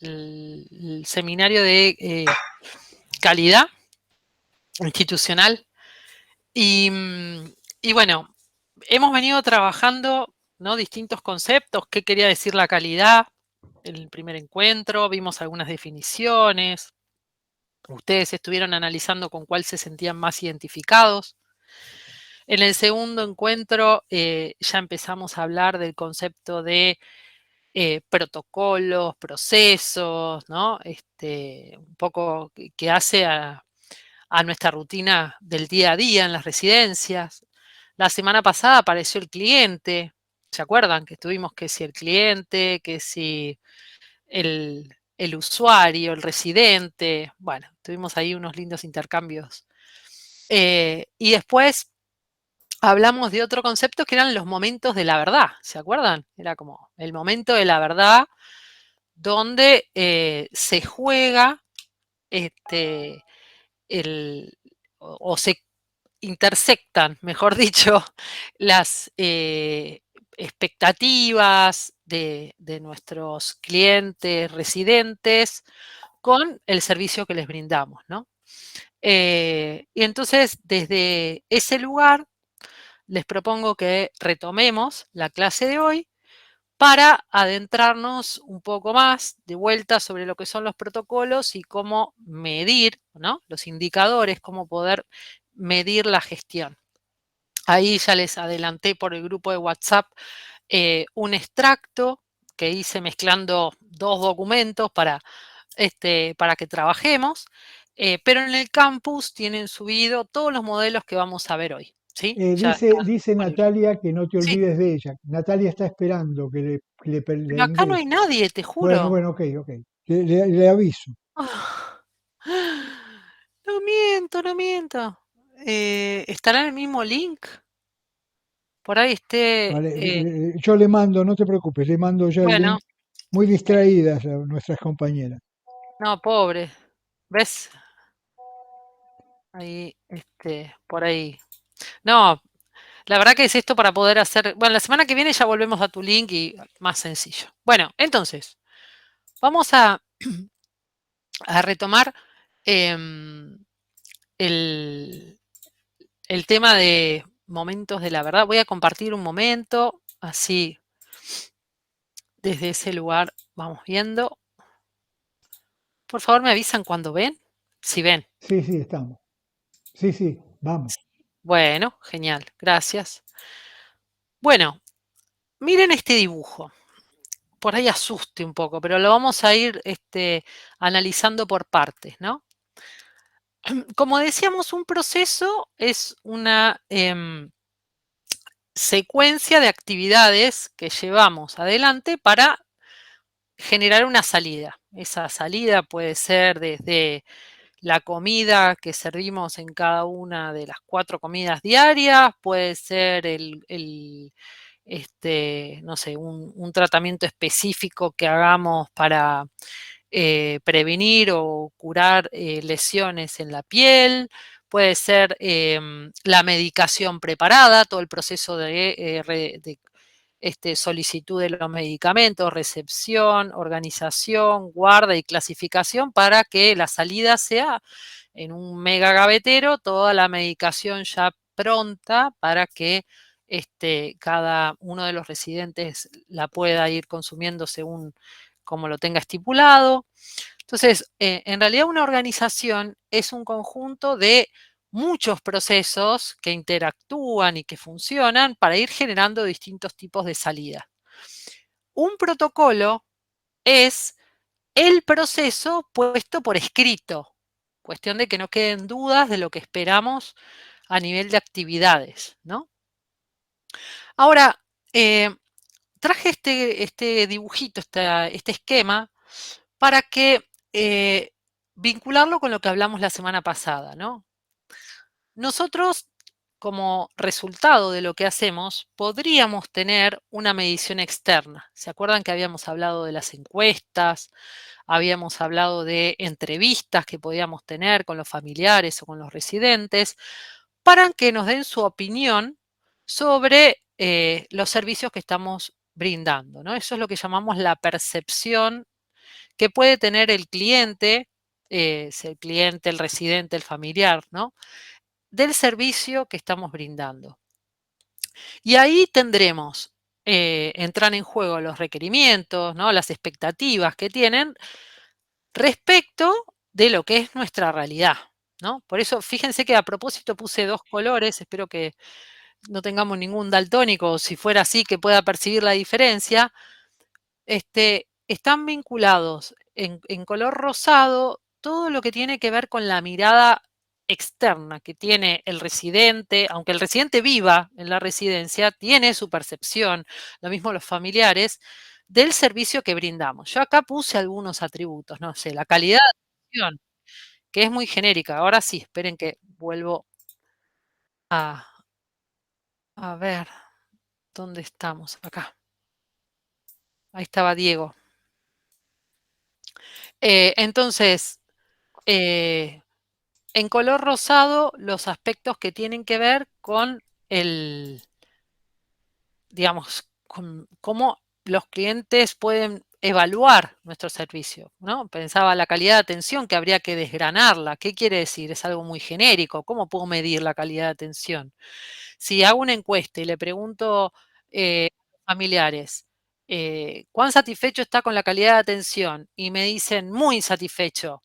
el seminario de calidad institucional. Y bueno, hemos venido trabajando, ¿no?, distintos conceptos. ¿Qué quería decir la calidad? En el primer encuentro vimos algunas definiciones. Ustedes estuvieron analizando con cuál se sentían más identificados. En el segundo encuentro ya empezamos a hablar del concepto de protocolos, procesos, ¿no? Un poco que hace a nuestra rutina del día a día en las residencias. La semana pasada apareció el cliente. ¿Se acuerdan? Que estuvimos que si el cliente, que si el usuario, el residente. Bueno, tuvimos ahí unos lindos intercambios. Y después hablamos de otro concepto que eran los momentos de la verdad. ¿Se acuerdan? Era como el momento de la verdad donde se juega o se intersectan, mejor dicho, las expectativas de nuestros clientes residentes con el servicio que les brindamos, ¿no? Y entonces, desde ese lugar, les propongo que retomemos la clase de hoy para adentrarnos un poco más de vuelta sobre lo que son los protocolos y cómo medir, ¿no?, los indicadores, cómo poder medir la gestión. Ahí ya les adelanté por el grupo de WhatsApp un extracto que hice mezclando dos documentos para que trabajemos, pero en el campus tienen subido todos los modelos que vamos a ver hoy, ¿sí? Ya Dice, están dice disponibles. Natalia que no te Sí, olvides de ella. Natalia está esperando le pero acá no hay ingreses. nadie, te Bueno, juro. bueno, ok, ok. Le aviso. Ah, no miento, no miento. ¿Estará en el mismo link? Por ahí Vale, esté. yo le mando, no te preocupes, le mando ya el Bueno, link. Muy distraídas nuestras compañeras. no, pobre. ¿Ves? Ahí, por ahí. No, la verdad que es esto para poder hacer. Bueno, la semana que viene ya volvemos a tu link y más sencillo. Bueno, entonces, vamos a retomar em, el, el tema de momentos de la verdad. Voy a compartir un momento, así desde ese lugar vamos viendo. Por favor, me avisan cuando ven. Si ven. Sí, sí, estamos. Sí, sí, vamos. Bueno, genial, gracias. Bueno, miren este dibujo. Por ahí asuste un poco, pero lo vamos a ir analizando por partes, ¿no? Como decíamos, un proceso es una secuencia de actividades que llevamos adelante para generar una salida. Esa salida puede ser desde la comida que servimos en cada una de las 4 comidas diarias, puede ser no sé, un tratamiento específico que hagamos para prevenir o curar lesiones en la piel, puede ser la medicación preparada, todo el proceso de solicitud de los medicamentos, recepción, organización, guarda y clasificación para que la salida sea en un mega gavetero, toda la medicación ya pronta para que cada uno de los residentes la pueda ir consumiendo según como lo tenga estipulado. Entonces, en realidad una organización es un conjunto de muchos procesos que interactúan y que funcionan para ir generando distintos tipos de salida. Un protocolo es el proceso puesto por escrito, cuestión de que no queden dudas de lo que esperamos a nivel de actividades, ¿no? Ahora, traje este dibujito, este esquema, para que vincularlo con lo que hablamos la semana pasada, ¿no? Nosotros, como resultado de lo que hacemos, podríamos tener una medición externa. ¿Se acuerdan que habíamos hablado de las encuestas? Habíamos hablado de entrevistas que podíamos tener con los familiares o con los residentes para que nos den su opinión sobre los servicios que estamos brindando, ¿no? Eso es lo que llamamos la percepción que puede tener el cliente, si el cliente, el residente, el familiar, ¿no? Del servicio que estamos brindando. Y ahí tendremos, entrar en juego los requerimientos, ¿no? Las expectativas que tienen respecto de lo que es nuestra realidad, ¿no? Por eso, fíjense que a propósito puse 2 colores, espero que no tengamos ningún daltónico, o si fuera así, que pueda percibir la diferencia. Están vinculados en color rosado todo lo que tiene que ver con la mirada externa que tiene el residente, aunque el residente viva en la residencia, tiene su percepción, lo mismo los familiares, del servicio que brindamos. Yo acá puse algunos atributos, no sé, la calidad de atención, que es muy genérica. Ahora sí, esperen que vuelvo a, a ver dónde estamos acá. Ahí estaba Diego. Entonces, eh, en color rosado, los aspectos que tienen que ver con el, digamos, con cómo los clientes pueden evaluar nuestro servicio, ¿no? Pensaba la calidad de atención que habría que desgranarla. ¿Qué quiere decir? Es algo muy genérico. ¿Cómo puedo medir la calidad de atención? Si hago una encuesta y le pregunto a familiares, ¿cuán satisfecho está con la calidad de atención? Y me dicen, muy satisfecho.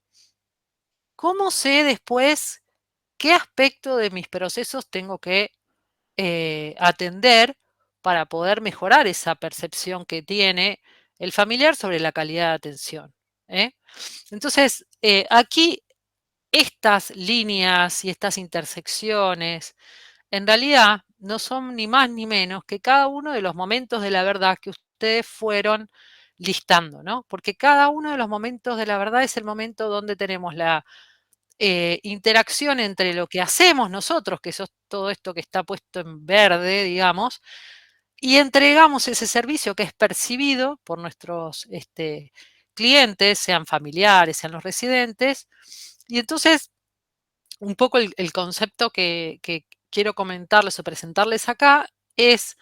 ¿Cómo sé después qué aspecto de mis procesos tengo que atender para poder mejorar esa percepción que tiene el familiar sobre la calidad de atención? ¿Eh? Entonces, aquí estas líneas y estas intersecciones en realidad no son ni más ni menos que cada uno de los momentos de la verdad que ustedes fueron listando, ¿no? Porque cada uno de los momentos de la verdad es el momento donde tenemos la interacción entre lo que hacemos nosotros, que es todo esto que está puesto en verde, digamos, y entregamos ese servicio que es percibido por nuestros clientes, sean familiares, sean los residentes. Y entonces, un poco el concepto que quiero comentarles o presentarles acá es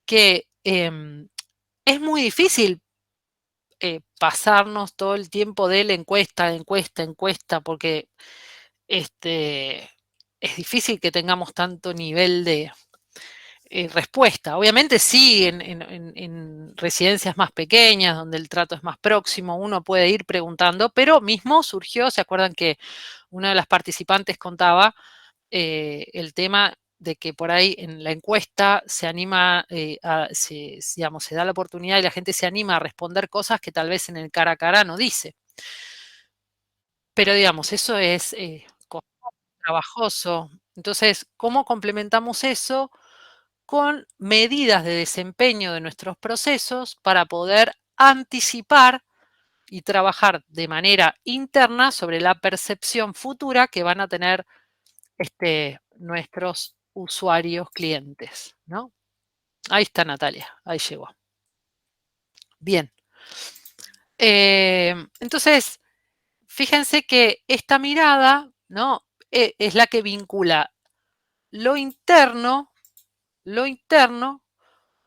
que es muy difícil pasarnos todo el tiempo de la encuesta, encuesta, encuesta, porque es difícil que tengamos tanto nivel de respuesta. Obviamente sí, en residencias más pequeñas, donde el trato es más próximo, uno puede ir preguntando, pero mismo surgió, ¿se acuerdan que una de las participantes contaba el tema de que por ahí en la encuesta se anima, digamos, se da la oportunidad y la gente se anima a responder cosas que tal vez en el cara a cara no dice? Pero digamos, eso es trabajoso. Entonces, ¿cómo complementamos eso con medidas de desempeño de nuestros procesos para poder anticipar y trabajar de manera interna sobre la percepción futura que van a tener nuestros usuarios clientes, ¿no? Ahí está Natalia, ahí llegó. Bien. Entonces, fíjense que esta mirada, ¿no? Es la que vincula lo interno, lo interno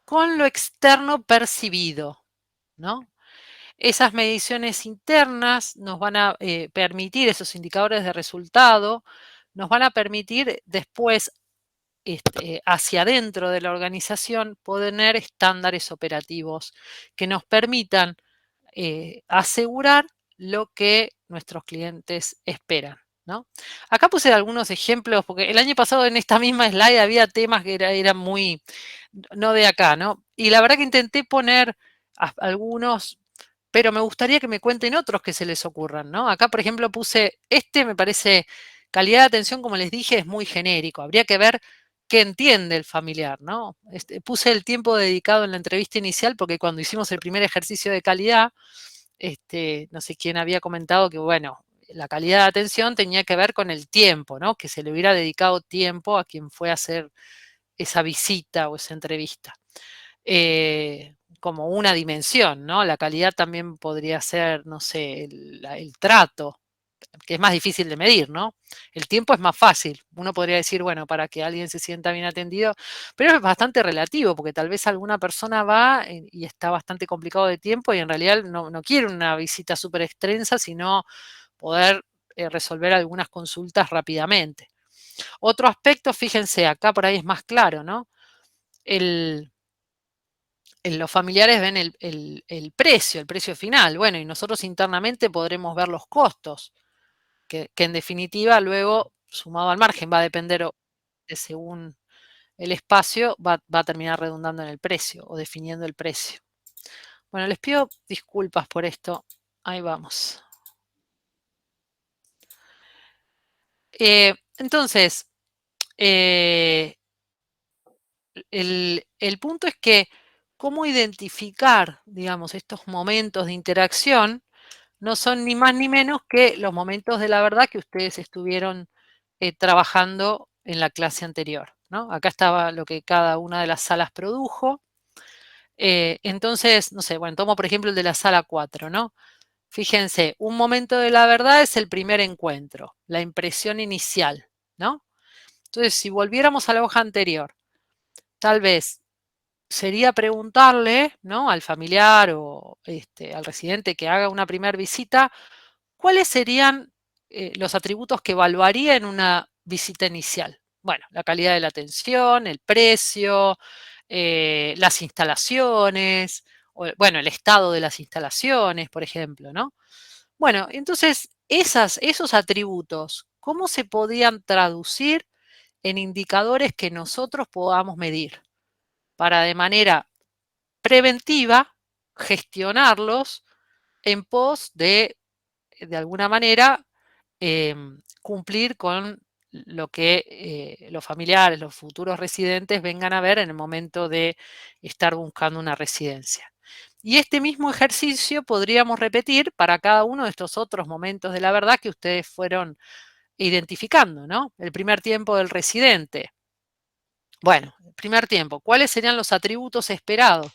con lo externo percibido, ¿no? Esas mediciones internas nos van a permitir, esos indicadores de resultado, nos van a permitir después, hacia adentro de la organización, poner estándares operativos que nos permitan asegurar lo que nuestros clientes esperan, ¿no? Acá puse algunos ejemplos, porque el año pasado en esta misma slide había temas que eran muy, no de acá, ¿no? Y la verdad que intenté poner algunos, pero me gustaría que me cuenten otros que se les ocurran, ¿no? Acá, por ejemplo, puse, me parece, calidad de atención, como les dije, es muy genérico. Habría que ver qué entiende el familiar, ¿no? Puse el tiempo dedicado en la entrevista inicial porque cuando hicimos el primer ejercicio de calidad, no sé quién había comentado que, bueno, la calidad de atención tenía que ver con el tiempo, ¿no? Que se le hubiera dedicado tiempo a quien fue a hacer esa visita o esa entrevista. Como una dimensión, ¿no? La calidad también podría ser, no sé, el trato, que es más difícil de medir, ¿no? El tiempo es más fácil. Uno podría decir, bueno, para que alguien se sienta bien atendido, pero es bastante relativo, porque tal vez alguna persona va y está bastante complicado de tiempo y en realidad no quiere una visita súper extensa, sino poder resolver algunas consultas rápidamente. Otro aspecto, fíjense, acá por ahí es más claro, ¿no? Los familiares ven el precio final. Bueno, y nosotros internamente podremos ver los costos, que en definitiva luego, sumado al margen, va a depender de según el espacio, va a terminar redundando en el precio o definiendo el precio. Bueno, les pido disculpas por esto. Ahí vamos. Entonces, el punto es que cómo identificar, digamos, estos momentos de interacción no son ni más ni menos que los momentos de la verdad que ustedes estuvieron trabajando en la clase anterior, ¿no? Acá estaba lo que cada una de las salas produjo. Entonces, no sé, bueno, tomo por ejemplo el de la sala 4, ¿no? Fíjense, un momento de la verdad es el primer encuentro, la impresión inicial, ¿no? Entonces, si volviéramos a la hoja anterior, tal vez sería preguntarle, ¿no? Al familiar o al residente que haga una primera visita, ¿cuáles serían los atributos que evaluaría en una visita inicial? Bueno, la calidad de la atención, el precio, las instalaciones, o, bueno, el estado de las instalaciones, por ejemplo, ¿no? Bueno, entonces, esos atributos, ¿cómo se podían traducir en indicadores que nosotros podamos medir para de manera preventiva gestionarlos en pos de alguna manera, cumplir con lo que los familiares, los futuros residentes vengan a ver en el momento de estar buscando una residencia? Y este mismo ejercicio podríamos repetir para cada uno de estos otros momentos de la verdad que ustedes fueron identificando, ¿no? El primer tiempo del residente. Bueno, el primer tiempo, ¿cuáles serían los atributos esperados?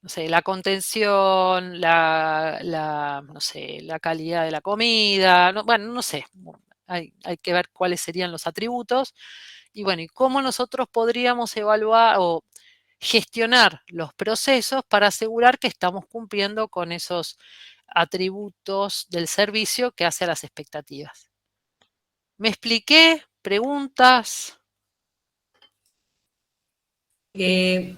No sé, la contención, no sé, la calidad de la comida, no, bueno, no sé, hay que ver cuáles serían los atributos y bueno, y cómo nosotros podríamos evaluar o gestionar los procesos para asegurar que estamos cumpliendo con esos atributos del servicio que hace a las expectativas. ¿Me expliqué? ¿Preguntas? Eh,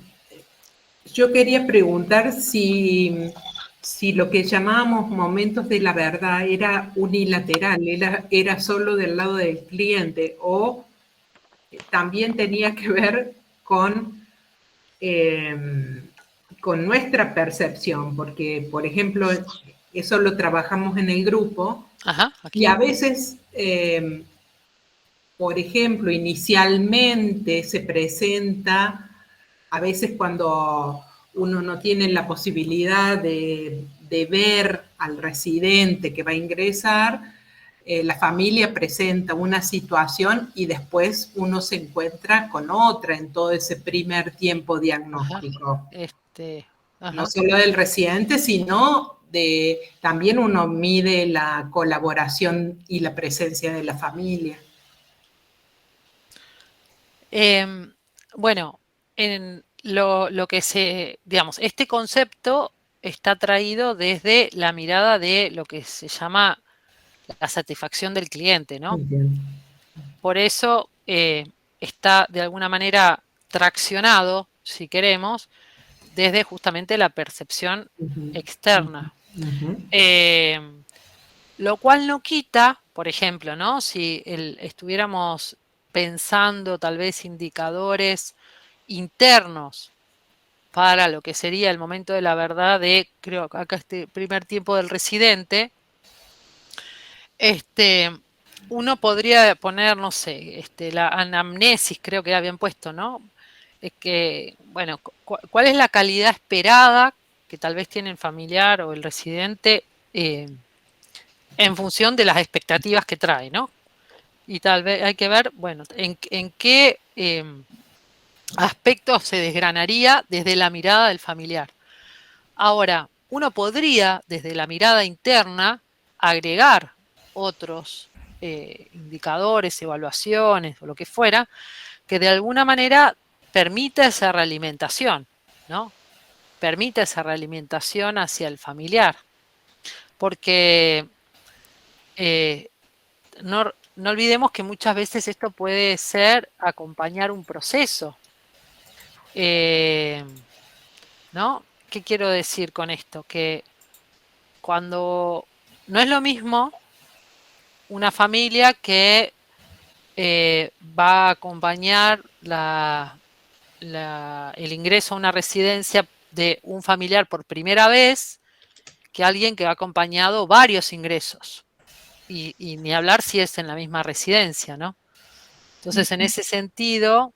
yo quería preguntar si lo que llamábamos momentos de la verdad era unilateral, era solo del lado del cliente o también tenía que ver eh, con nuestra percepción, porque, por ejemplo, eso lo trabajamos en el grupo Ajá, y aquí. a veces, por ejemplo, inicialmente se presenta, a veces cuando uno no tiene la posibilidad de ver al residente que va a ingresar, la familia presenta una situación y después uno se encuentra con otra en todo ese primer tiempo Ajá, diagnóstico. No ajá. solo del residente, sino también uno mide la colaboración y la presencia de la familia. Bueno, en lo que digamos, este concepto está traído desde la mirada de lo que se llama la satisfacción del cliente, ¿no? Entiendo. Por eso está de alguna manera traccionado, si queremos, desde justamente la percepción Uh-huh. externa. Uh-huh. Lo cual no quita, por ejemplo, ¿no? Si estuviéramos pensando tal vez indicadores internos para lo que sería el momento de la verdad de, creo, acá este primer tiempo del residente, uno podría poner, no sé, la anamnesis, creo que habían puesto, ¿no? Es que, bueno, ¿cuál es la calidad esperada que tal vez tiene el familiar o el residente en función de las expectativas que trae, ¿no? Y tal vez hay que ver, bueno, en qué aspectos se desgranaría desde la mirada del familiar. Ahora, uno podría, desde la mirada interna, agregar otros indicadores, evaluaciones o lo que fuera, que de alguna manera permita esa realimentación, ¿no? Permita esa realimentación hacia el familiar. Porque no olvidemos que muchas veces esto puede ser acompañar un proceso. ¿No? ¿Qué quiero decir con esto? Que cuando no es lo mismo una familia que va a acompañar el ingreso a una residencia de un familiar por primera vez que alguien que ha acompañado varios ingresos. Y ni hablar si es en la misma residencia, ¿no? Entonces, en ese sentido,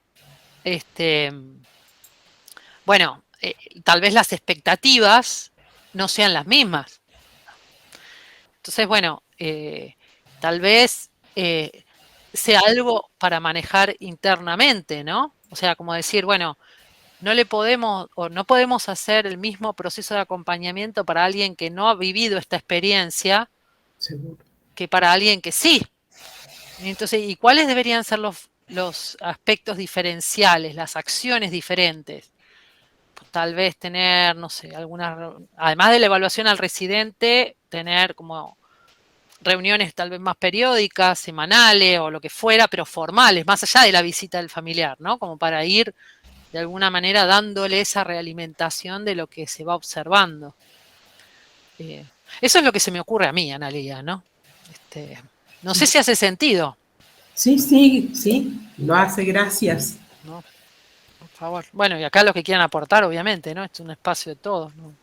bueno, tal vez las expectativas no sean las mismas. Entonces, bueno, tal vez sea algo para manejar internamente, ¿no? O sea, como decir, bueno, no podemos hacer el mismo proceso de acompañamiento para alguien que no ha vivido esta experiencia Seguro. que para alguien que sí. Entonces, ¿y cuáles deberían ser los aspectos diferenciales, las acciones diferentes? Pues tal vez tener, no sé, además de la evaluación al residente, tener como reuniones tal vez más periódicas, semanales o lo que fuera, pero formales, más allá de la visita del familiar, ¿no? Como para ir de alguna manera dándole esa realimentación de lo que se va observando. Eso es lo que se me ocurre a mí, Analía, ¿no? No sé si hace sentido. Sí, lo hace, gracias. ¿No? Por favor. Bueno, y acá los que quieran aportar, obviamente, ¿no? Este es un espacio de todos, ¿no?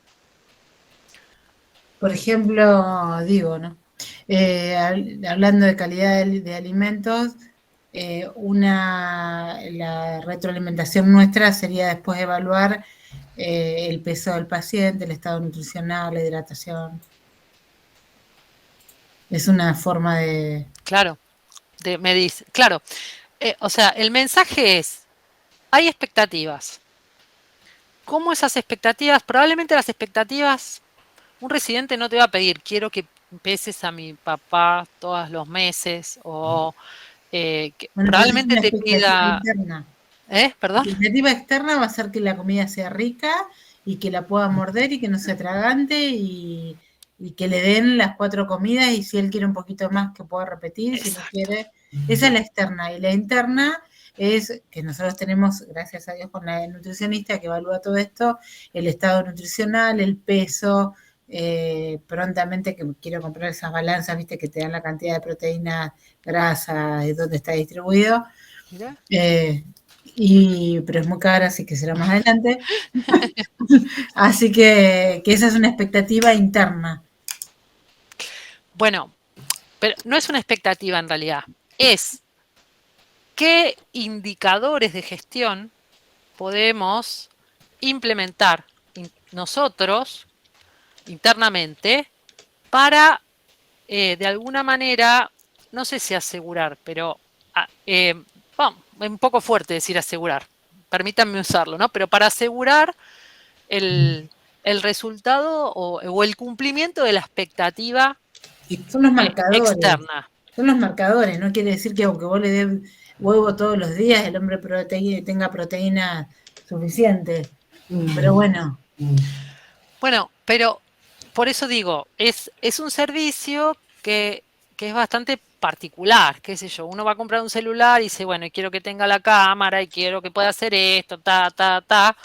Por ejemplo, digo, ¿no? Hablando de calidad de alimentos, la retroalimentación nuestra sería después evaluar el peso del paciente, el estado nutricional, la hidratación. Es una forma de... Claro, me dice, claro. O sea, el mensaje es, hay expectativas. ¿Cómo esas expectativas? Probablemente las expectativas, un residente no te va a pedir, quiero que peses a mi papá todos los meses, o Bueno, pero esa es probablemente una te expectativa pida... interna. ¿Perdón? La expectativa externa va a ser que la comida sea rica y que la pueda morder y que no se atragante y que le den las 4 comidas y si él quiere un poquito más que pueda repetir, si no quiere. Esa es la externa. Y la interna es que nosotros tenemos, gracias a Dios, con la nutricionista que evalúa todo esto, el estado nutricional, el peso, prontamente que quiero comprar esas balanzas, viste, que te dan la cantidad de proteínas, grasa, y dónde está distribuido. Pero es muy cara, así que será más adelante. Así que esa es una expectativa interna. Bueno, pero no es una expectativa en realidad, es qué indicadores de gestión podemos implementar nosotros internamente para, de alguna manera, no sé si asegurar, pero es un poco fuerte decir asegurar, permítanme usarlo, ¿no? Pero para asegurar el resultado o el cumplimiento de la expectativa Son los marcadores. externa. Son los marcadores, no quiere decir que aunque vos le des huevo todos los días, el hombre tenga proteína suficiente. Pero bueno. Bueno, pero por eso digo, es un servicio que es bastante particular, qué sé yo, uno va a comprar un celular y dice, bueno, y quiero que tenga la cámara y quiero que pueda hacer esto, ta.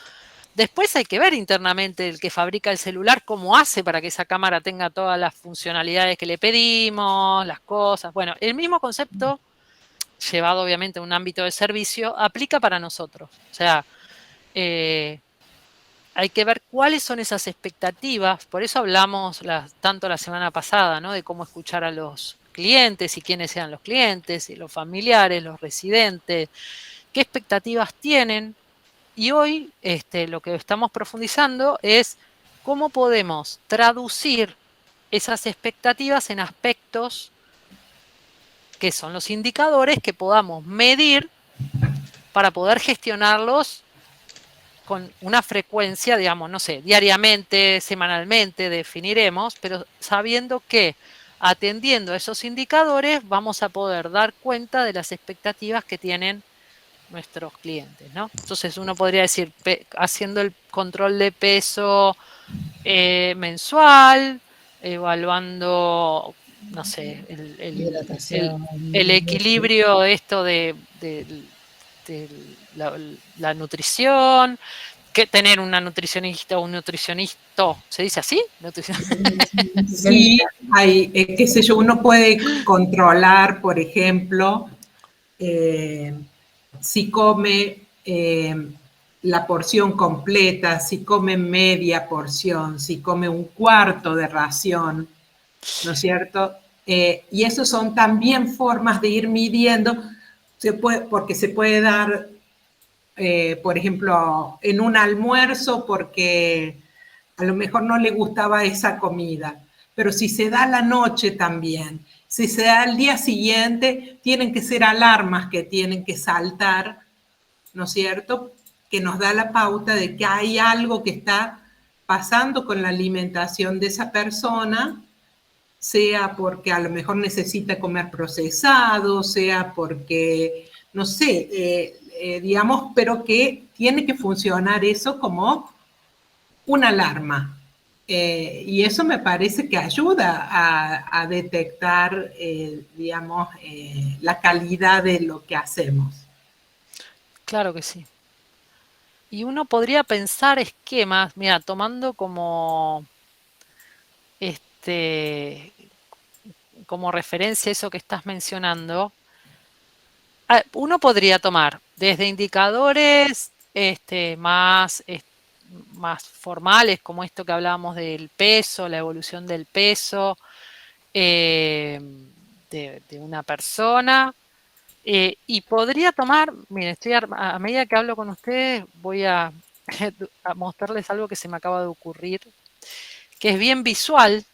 Después hay que ver internamente el que fabrica el celular cómo hace para que esa cámara tenga todas las funcionalidades que le pedimos, las cosas. Bueno, el mismo concepto, llevado obviamente a un ámbito de servicio, aplica para nosotros. O sea, hay que ver cuáles son esas expectativas. Por eso hablamos tanto la semana pasada, ¿no? De cómo escuchar a los clientes y quiénes sean los clientes, y los familiares, los residentes, qué expectativas tienen. Y hoy lo que estamos profundizando es cómo podemos traducir esas expectativas en aspectos que son los indicadores que podamos medir para poder gestionarlos con una frecuencia, digamos, no sé, diariamente, semanalmente, definiremos, pero sabiendo que atendiendo a esos indicadores, vamos a poder dar cuenta de las expectativas que tienen nuestros clientes, ¿no? Entonces uno podría decir, haciendo el control de peso mensual, evaluando, no sé, Hidratación. el equilibrio esto de la nutrición, que tener una nutricionista o un nutricionista, ¿se dice así? Sí, hay, qué sé yo, uno puede controlar, por ejemplo, si come la porción completa, si come media porción, si come un cuarto de ración, ¿no es cierto? Y eso son también formas de ir midiendo, porque se puede dar, por ejemplo, en un almuerzo porque a lo mejor no le gustaba esa comida, pero si se da la noche también, si se da al día siguiente, tienen que ser alarmas que tienen que saltar, ¿no es cierto? Que nos da la pauta de que hay algo que está pasando con la alimentación de esa persona, sea porque a lo mejor necesita comer procesado, sea porque, no sé, digamos, pero que tiene que funcionar eso como una alarma. Y eso me parece que ayuda a detectar, digamos, la calidad de lo que hacemos. Claro que sí. Y uno podría pensar esquemas, mira, tomando como como referencia eso que estás mencionando, uno podría tomar desde indicadores más formales, como esto que hablábamos del peso, la evolución del peso de una persona, y podría tomar, miren, a medida que hablo con ustedes, voy a mostrarles algo que se me acaba de ocurrir, que es bien visual,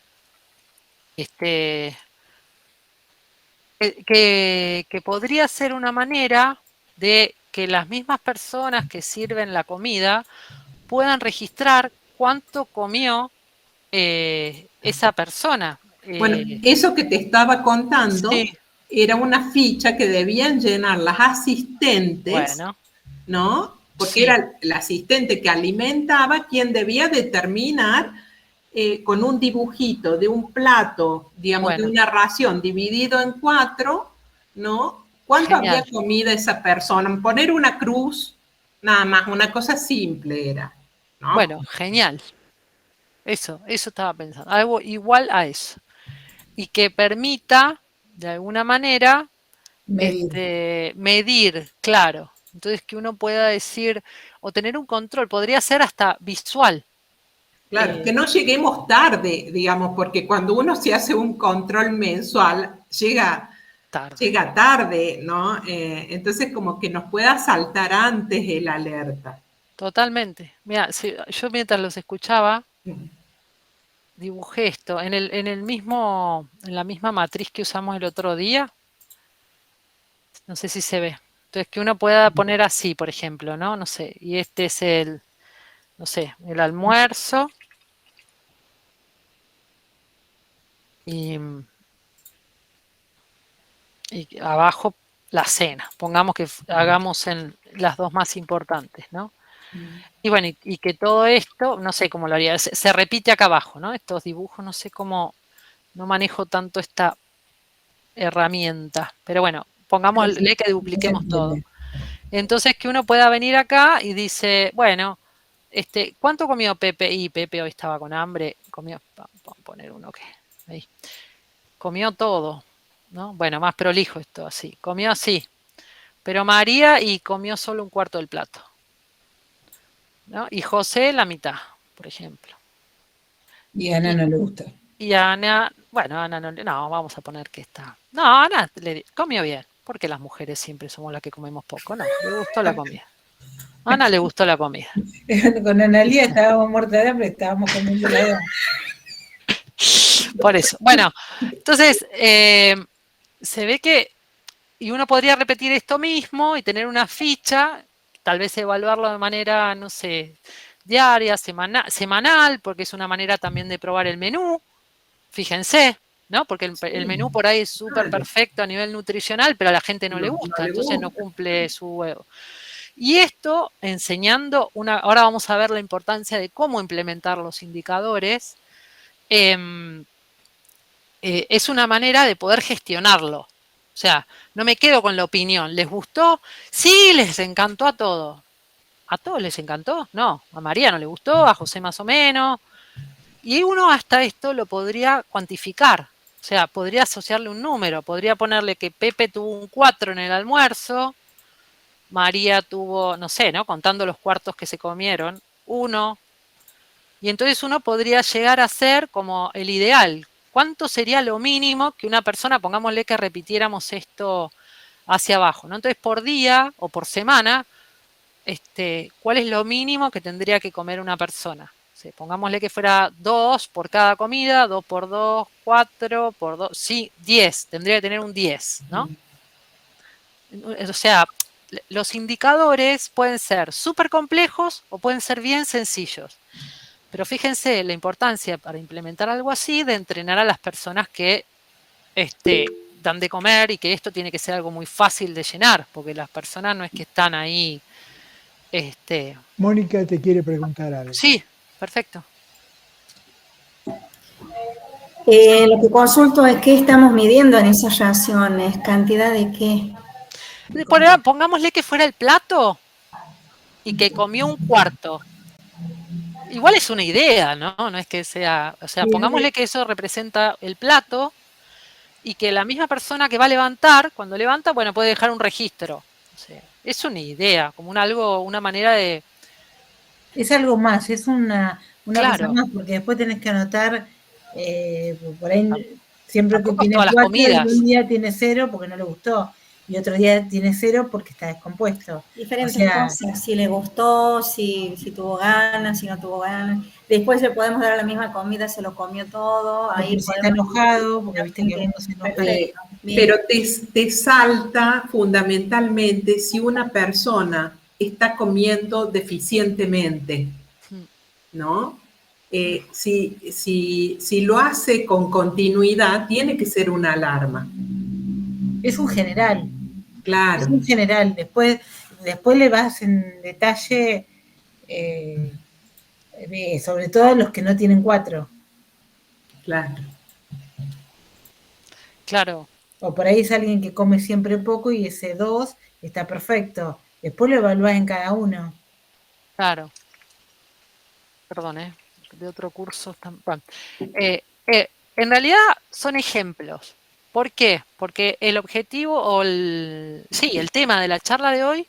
que podría ser una manera de que las mismas personas que sirven la comida puedan registrar cuánto comió esa persona. Bueno, eso que te estaba contando Sí, era una ficha que debían llenar las asistentes, bueno, ¿no? Porque sí, era el asistente que alimentaba quien debía determinar con un dibujito de un plato, digamos, de bueno, una ración dividido en 4, ¿no? ¿Cuánto genial. había comido esa persona? Poner una cruz, nada más, una cosa simple era, ¿no? Bueno, genial. Eso estaba pensando. Algo igual a eso. Y que permita, de alguna manera, Medir. medir, claro. Entonces que uno pueda decir, o tener un control, podría ser hasta visual. Claro, que no lleguemos tarde, digamos, porque cuando uno se hace un control mensual, Tarde. llega tarde, ¿no? Entonces, como que nos pueda saltar antes el alerta. Totalmente. Mira, yo mientras los escuchaba, dibujé esto en la misma matriz que usamos el otro día. No sé si se ve. Entonces, que uno pueda poner así, por ejemplo, ¿no? No sé. Y este es no sé, el almuerzo. Y, y abajo la cena. Pongamos que hagamos en las dos más importantes, ¿no? Y bueno, y que todo esto, no sé cómo lo haría, se repite acá abajo, ¿no? Estos dibujos, no sé cómo, no manejo tanto esta herramienta, pero bueno, pongámosle que dupliquemos todo. Entonces que uno pueda venir acá y dice, bueno, ¿cuánto comió Pepe? Y Pepe hoy estaba con hambre, comió, vamos a poner uno que, ahí, comió todo, ¿no? Bueno, más prolijo esto, así, comió así, pero María y comió solo un cuarto del plato, ¿no? Y José la mitad, por ejemplo. Y a Ana Y, no le gusta. y Ana, bueno, Ana no, vamos a poner que está. No, Ana comió bien, porque las mujeres siempre somos las que comemos poco, no, le gustó la comida. A Ana le gustó la comida. Con Analía estábamos muertas de hambre, estábamos comiendo la dos. Por eso. Bueno, entonces, se ve que, y uno podría repetir esto mismo y tener una ficha, tal vez evaluarlo de manera, no sé, diaria, semanal, porque es una manera también de probar el menú, fíjense. ¿no? Porque Sí. el menú por ahí es súper perfecto a nivel nutricional, pero a la gente no le gusta, entonces no cumple su... Y esto enseñando ahora vamos a ver la importancia de cómo implementar los indicadores, es una manera de poder gestionarlo. O sea, no me quedo con la opinión. ¿Les gustó? Sí, les encantó a todos. ¿A todos les encantó? No, a María no le gustó, a José más o menos. Y uno hasta esto lo podría cuantificar. O sea, podría asociarle un número. Podría ponerle que Pepe tuvo un 4 en el almuerzo, María tuvo, no sé, ¿no? Contando los cuartos que se comieron, 1. Y entonces uno podría llegar a ser como el ideal. ¿Cuánto sería lo mínimo que una persona, pongámosle que repitiéramos esto hacia abajo, ¿no? Entonces, por día o por semana, ¿cuál es lo mínimo que tendría que comer una persona? Sí, pongámosle que fuera 2 por cada comida, 2 por 2, 4 por 2, sí, 10, tendría que tener un 10, ¿no? O sea, los indicadores pueden ser súper complejos o pueden ser bien sencillos. Pero fíjense la importancia para implementar algo así de entrenar a las personas que dan de comer y que esto tiene que ser algo muy fácil de llenar, porque las personas no es que están ahí. Mónica te quiere preguntar algo. Sí, perfecto. Lo que consulto es qué estamos midiendo en esas raciones, cantidad de qué. Pongámosle que fuera el plato y que comió un cuarto. Igual es una idea, ¿no? No es que sea, o sea, pongámosle que eso representa el plato y que la misma persona que va a levantar, cuando levanta, bueno, puede dejar un registro. O sea, es una idea, como una manera de... Es algo más, es una Claro. cosa más, porque después tenés que anotar, por ahí siempre que Tampoco tiene todas las 4 y comidas. un día tiene 0 porque no le gustó, y otro día tiene 0 porque está descompuesto. Diferentes O sea, cosas, si le gustó, si tuvo ganas, si no tuvo ganas. Después le podemos dar la misma comida, se lo comió todo. Ahí si está enojado, porque viste que uno se enoja. Pero te salta fundamentalmente si una persona está comiendo deficientemente, ¿no? Si lo hace con continuidad, tiene que ser una alarma. Es un general. Claro. Es un general. Después le vas en detalle, sobre todo los que no tienen 4. Claro. Claro. O por ahí es alguien que come siempre poco y ese 2 está perfecto. Después lo evalúas en cada uno. Claro. Perdón, de otro curso. Bueno. En realidad son ejemplos. ¿Por qué? Porque el objetivo el tema de la charla de hoy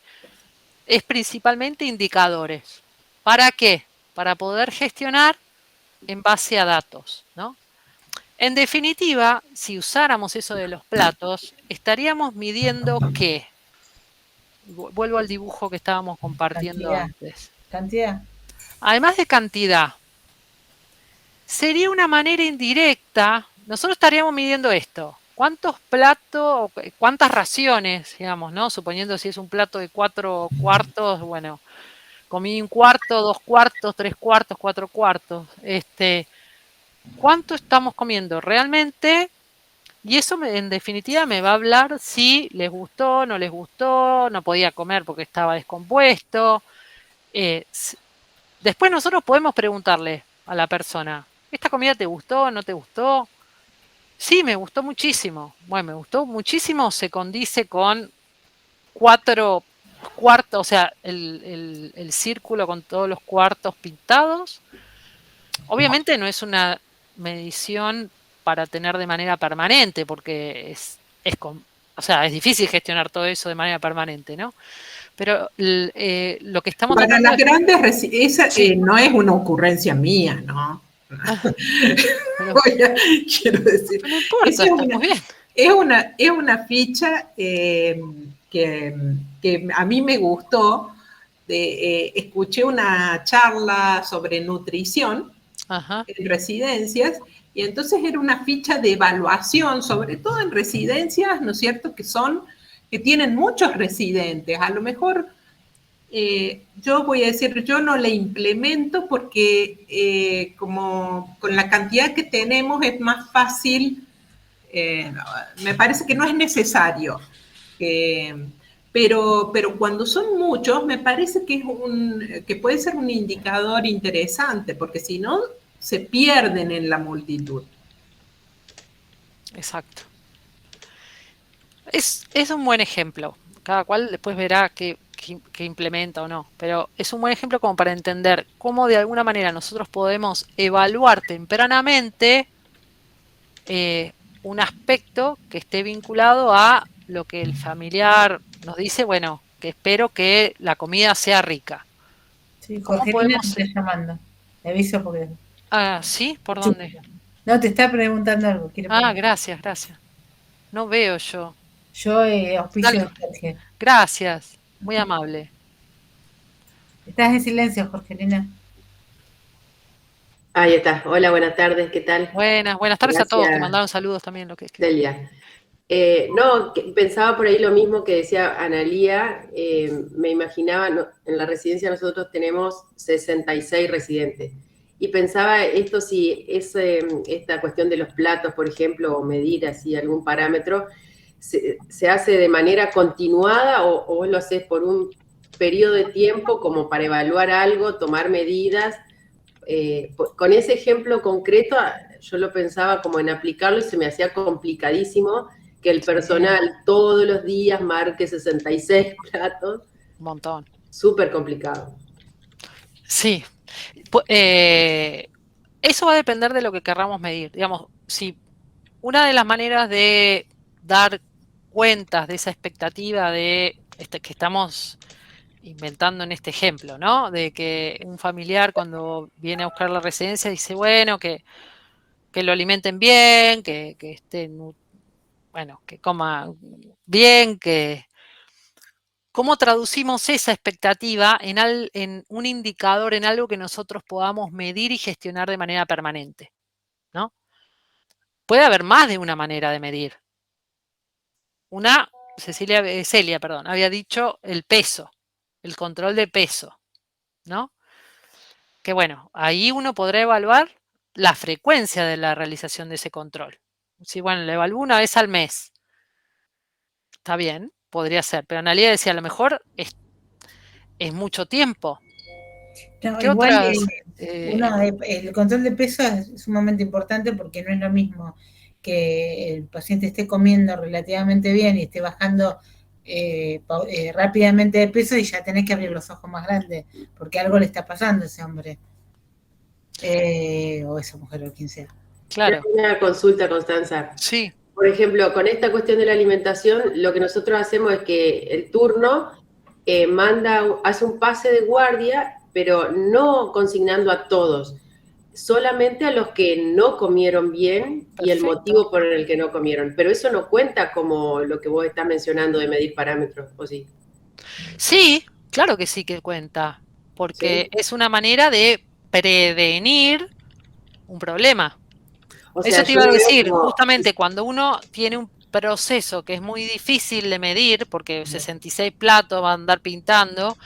es principalmente indicadores. ¿Para qué? Para poder gestionar en base a datos, ¿no? En definitiva, si usáramos eso de los platos, estaríamos midiendo ¿qué? Vuelvo al dibujo que estábamos compartiendo antes. Cantidad. Además de cantidad, sería una manera indirecta, nosotros estaríamos midiendo esto. ¿Cuántos platos, cuántas raciones, digamos, ¿no? Suponiendo si es un plato de 4 cuartos, bueno, comí un cuarto, 2 cuartos, 3 cuartos, 4 cuartos. ¿Cuánto estamos comiendo realmente? Y eso en definitiva me va a hablar si les gustó, no les gustó, no podía comer porque estaba descompuesto. Después nosotros podemos preguntarle a la persona, ¿esta comida te gustó, no te gustó? Sí, me gustó muchísimo. Bueno, me gustó muchísimo, se condice con 4 cuartos, o sea, el círculo con todos los cuartos pintados. Obviamente no es una medición para tener de manera permanente, porque es difícil gestionar todo eso de manera permanente, ¿no? Pero lo que estamos para tratando las grandes, esa no es una ocurrencia mía, ¿no? Quiero decir, no importa, está muy bien. Es una ficha que a mí me gustó. Escuché una charla sobre nutrición en residencias y entonces era una ficha de evaluación, sobre todo en residencias, ¿no es cierto?, que tienen muchos residentes. A lo mejor yo voy a decir, yo no le implemento porque como con la cantidad que tenemos es más fácil me parece que no es necesario. Pero cuando son muchos, me parece que puede ser un indicador interesante, porque si no, se pierden en la multitud. Exacto. Es un buen ejemplo. Cada cual después verá qué implementa o no. Pero es un buen ejemplo como para entender cómo de alguna manera nosotros podemos evaluar tempranamente un aspecto que esté vinculado a lo que el familiar nos dice, bueno, que espero que la comida sea rica. Sí, ¿Cómo Jorgelina podemos? te está llamando. Te aviso porque... Ah, ¿sí? ¿Por dónde? No, te está preguntando algo. Gracias. No veo yo. Yo auspicio Dale. de Jorge. Gracias, muy amable. Estás en silencio, Jorgelina. Ahí está. Hola, buenas tardes, ¿qué tal? Buenas tardes a todos, que mandaron saludos también. Celia. Pensaba por ahí lo mismo que decía Analía. Me imaginaba, en la residencia nosotros tenemos 66 residentes. Y pensaba esto si esta cuestión de los platos, por ejemplo, o medir así algún parámetro, se hace de manera continuada o vos lo haces por un periodo de tiempo como para evaluar algo, tomar medidas. Con ese ejemplo concreto, yo lo pensaba como en aplicarlo y se me hacía complicadísimo que el personal todos los días marque 66 platos. Un montón. Súper complicado. Sí. Eso va a depender de lo que querramos medir. Digamos, si una de las maneras de dar cuentas de esa expectativa de que estamos inventando en este ejemplo, ¿no? De que un familiar cuando viene a buscar la residencia dice, bueno, que lo alimenten bien, que estén, bueno, que coma bien, que... ¿Cómo traducimos esa expectativa en un indicador, en algo que nosotros podamos medir y gestionar de manera permanente? ¿No? Puede haber más de una manera de medir. Celia, había dicho el peso, el control de peso, ¿no? Que bueno, ahí uno podrá evaluar la frecuencia de la realización de ese control. Si, bueno, lo evalúo una vez al mes. Está bien, podría ser, pero Analia decía, a lo mejor es mucho tiempo. No, ¿Qué igual otras? el control de peso es sumamente importante porque no es lo mismo que el paciente esté comiendo relativamente bien y esté bajando rápidamente de peso y ya tenés que abrir los ojos más grandes porque algo le está pasando a ese hombre o esa mujer o quien sea. Claro. Una consulta, Constanza. Sí. Por ejemplo, con esta cuestión de la alimentación, lo que nosotros hacemos es que el turno hace un pase de guardia, pero no consignando a todos, solamente a los que no comieron bien. Perfecto. Y el motivo por el que no comieron. Pero eso no cuenta como lo que vos estás mencionando de medir parámetros, ¿o sí? Sí, claro que sí que cuenta, porque ¿sí? Es una manera de prevenir un problema. O sea, eso te iba a decir, justamente cuando uno tiene un proceso que es muy difícil de medir, porque 66 platos van a andar pintando,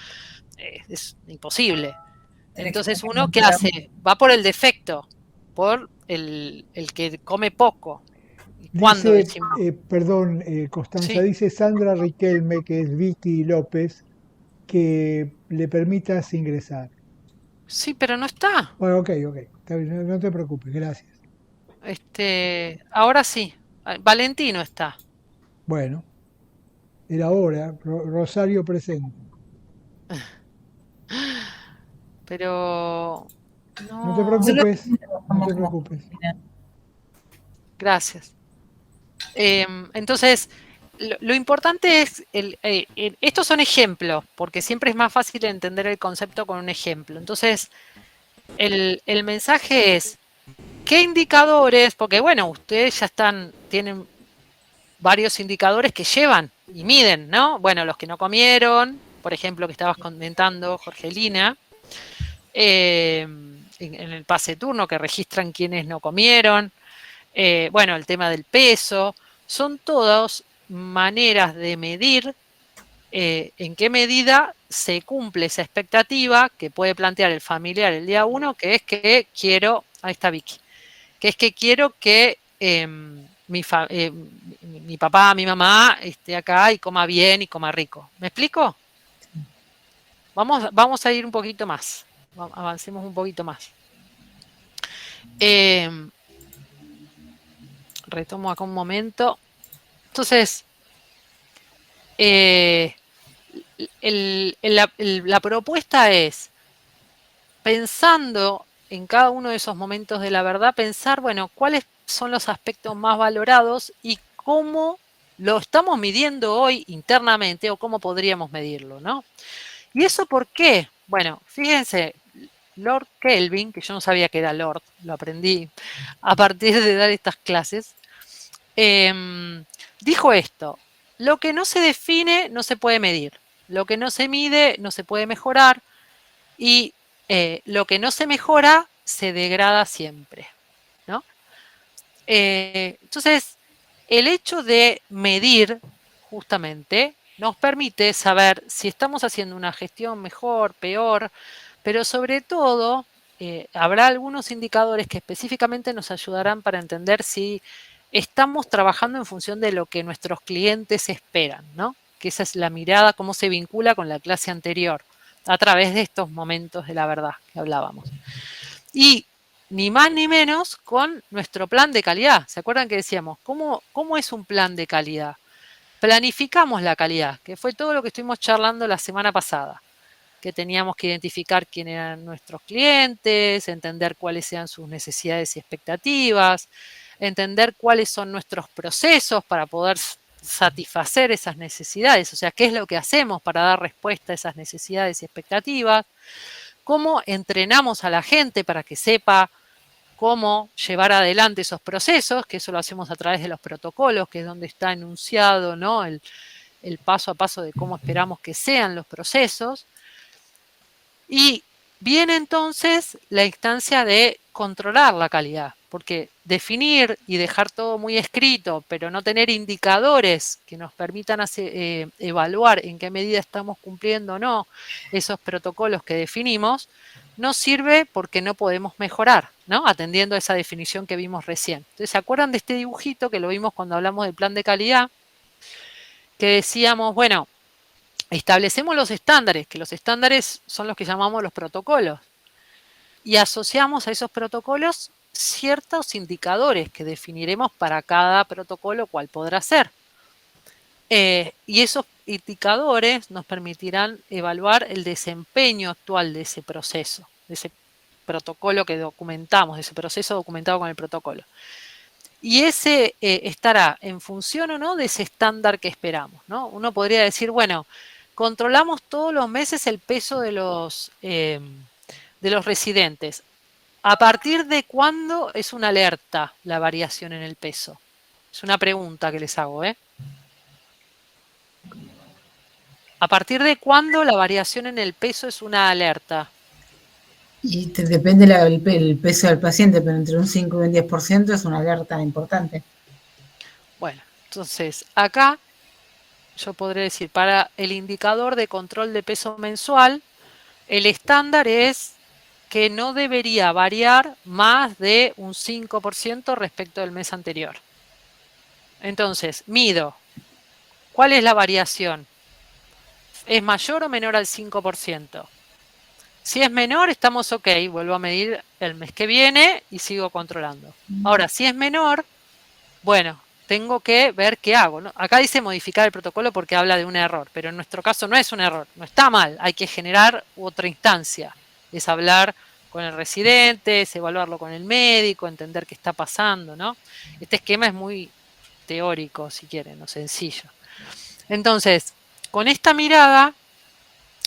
es imposible. Entonces uno, ¿qué hace? Va por el defecto, por el que come poco. ¿Cuándo decimos? Perdón, Constanza, sí. Dice Sandra Riquelme, que es Vicky López, que le permitas ingresar. Sí, pero no está. Bueno, ok, no te preocupes, gracias. Ahora sí, Valentino está. Bueno, era hora, Rosario presente. Pero no te preocupes, no te preocupes. Gracias. Entonces, lo importante es, estos son ejemplos, porque siempre es más fácil entender el concepto con un ejemplo. Entonces, el mensaje es, ¿qué indicadores? Porque bueno, ustedes ya tienen varios indicadores que llevan y miden, ¿no? Bueno, los que no comieron, por ejemplo, que estabas comentando, Jorgelina, en el pase de turno, que registran quienes no comieron, bueno, el tema del peso, son todas maneras de medir en qué medida se cumple esa expectativa que puede plantear el familiar el día 1, que es que quiero, ahí está Vicky, que es que quiero que mi papá, mi mamá esté acá y coma bien y coma rico. ¿Me explico? Vamos a ir un poquito más. Avancemos un poquito más. Retomo acá un momento. Entonces, la propuesta es, pensando en cada uno de esos momentos de la verdad, pensar, bueno, cuáles son los aspectos más valorados y cómo lo estamos midiendo hoy internamente o cómo podríamos medirlo, ¿no? ¿Y eso por qué? Bueno, fíjense, Lord Kelvin, que yo no sabía que era Lord, lo aprendí a partir de dar estas clases, dijo esto: lo que no se define no se puede medir, lo que no se mide no se puede mejorar y lo que no se mejora se degrada siempre, ¿no? Entonces, el hecho de medir justamente nos permite saber si estamos haciendo una gestión mejor, peor, pero sobre todo habrá algunos indicadores que específicamente nos ayudarán para entender si estamos trabajando en función de lo que nuestros clientes esperan, ¿no? Que esa es la mirada, cómo se vincula con la clase anterior, a través de estos momentos de la verdad que hablábamos. Y ni más ni menos con nuestro plan de calidad. ¿Se acuerdan que decíamos? ¿Cómo es un plan de calidad? Planificamos la calidad, que fue todo lo que estuvimos charlando la semana pasada, que teníamos que identificar quién eran nuestros clientes, entender cuáles eran sus necesidades y expectativas, entender cuáles son nuestros procesos para poder satisfacer esas necesidades, o sea, qué es lo que hacemos para dar respuesta a esas necesidades y expectativas, cómo entrenamos a la gente para que sepa cómo llevar adelante esos procesos, que eso lo hacemos a través de los protocolos, que es donde está enunciado, ¿no? el paso a paso de cómo esperamos que sean los procesos. Y viene entonces la instancia de controlar la calidad, porque definir y dejar todo muy escrito, pero no tener indicadores que nos permitan evaluar en qué medida estamos cumpliendo o no esos protocolos que definimos, no sirve porque no podemos mejorar, ¿no? Atendiendo a esa definición que vimos recién. Entonces, ¿se acuerdan de este dibujito que lo vimos cuando hablamos del plan de calidad? Que decíamos, bueno, establecemos los estándares, que los estándares son los que llamamos los protocolos, y asociamos a esos protocolos ciertos indicadores que definiremos para cada protocolo cuál podrá ser. Y esos indicadores nos permitirán evaluar el desempeño actual de ese proceso, de ese protocolo que documentamos, de ese proceso documentado con el protocolo. Y ese estará en función o no de ese estándar que esperamos, ¿no? Uno podría decir, bueno, controlamos todos los meses el peso de los residentes. ¿A partir de cuándo es una alerta la variación en el peso? Es una pregunta que les hago, ¿eh? ¿A partir de cuándo la variación en el peso es una alerta? Y depende el peso del paciente, pero entre un 5 y un 10% es una alerta importante. Bueno, entonces acá yo podré decir, para el indicador de control de peso mensual, el estándar es que no debería variar más de un 5% respecto del mes anterior. Entonces, mido. ¿Cuál es la variación? ¿Es mayor o menor al 5%? Si es menor, estamos ok, vuelvo a medir el mes que viene y sigo controlando. Ahora, si es menor, bueno, tengo que ver qué hago, ¿no? Acá dice modificar el protocolo porque habla de un error, pero en nuestro caso no es un error, no está mal, hay que generar otra instancia. Es hablar con el residente, es evaluarlo con el médico, entender qué está pasando, ¿no? Este esquema es muy teórico, si quieren, no sencillo. Entonces, con esta mirada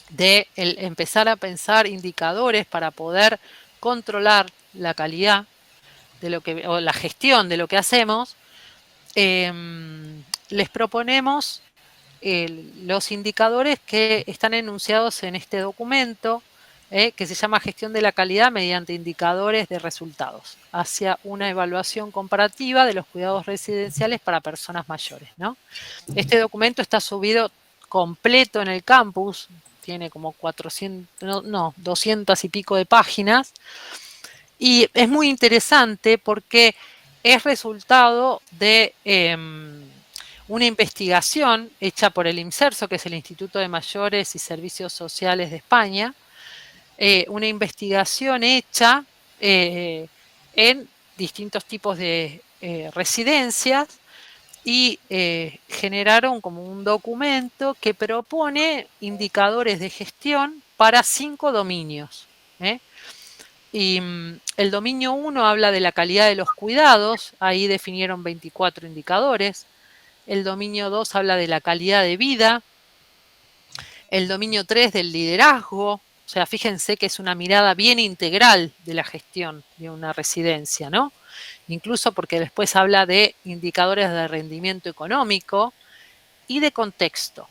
de empezar a pensar indicadores para poder controlar la calidad de lo que, o la gestión de lo que hacemos, les proponemos los indicadores que están enunciados en este documento, que se llama Gestión de la Calidad mediante indicadores de resultados, hacia una evaluación comparativa de los cuidados residenciales para personas mayores, ¿no? Este documento está subido completo en el campus, tiene como 200 y pico de páginas, y es muy interesante porque es resultado de una investigación hecha por el IMSERSO, que es el Instituto de Mayores y Servicios Sociales de España, una investigación hecha en distintos tipos de residencias y generaron como un documento que propone indicadores de gestión para 5 dominios. Y el dominio 1 habla de la calidad de los cuidados, ahí definieron 24 indicadores. El dominio 2 habla de la calidad de vida. El dominio 3 del liderazgo. O sea, fíjense que es una mirada bien integral de la gestión de una residencia, ¿no? Incluso porque después habla de indicadores de rendimiento económico y de contexto.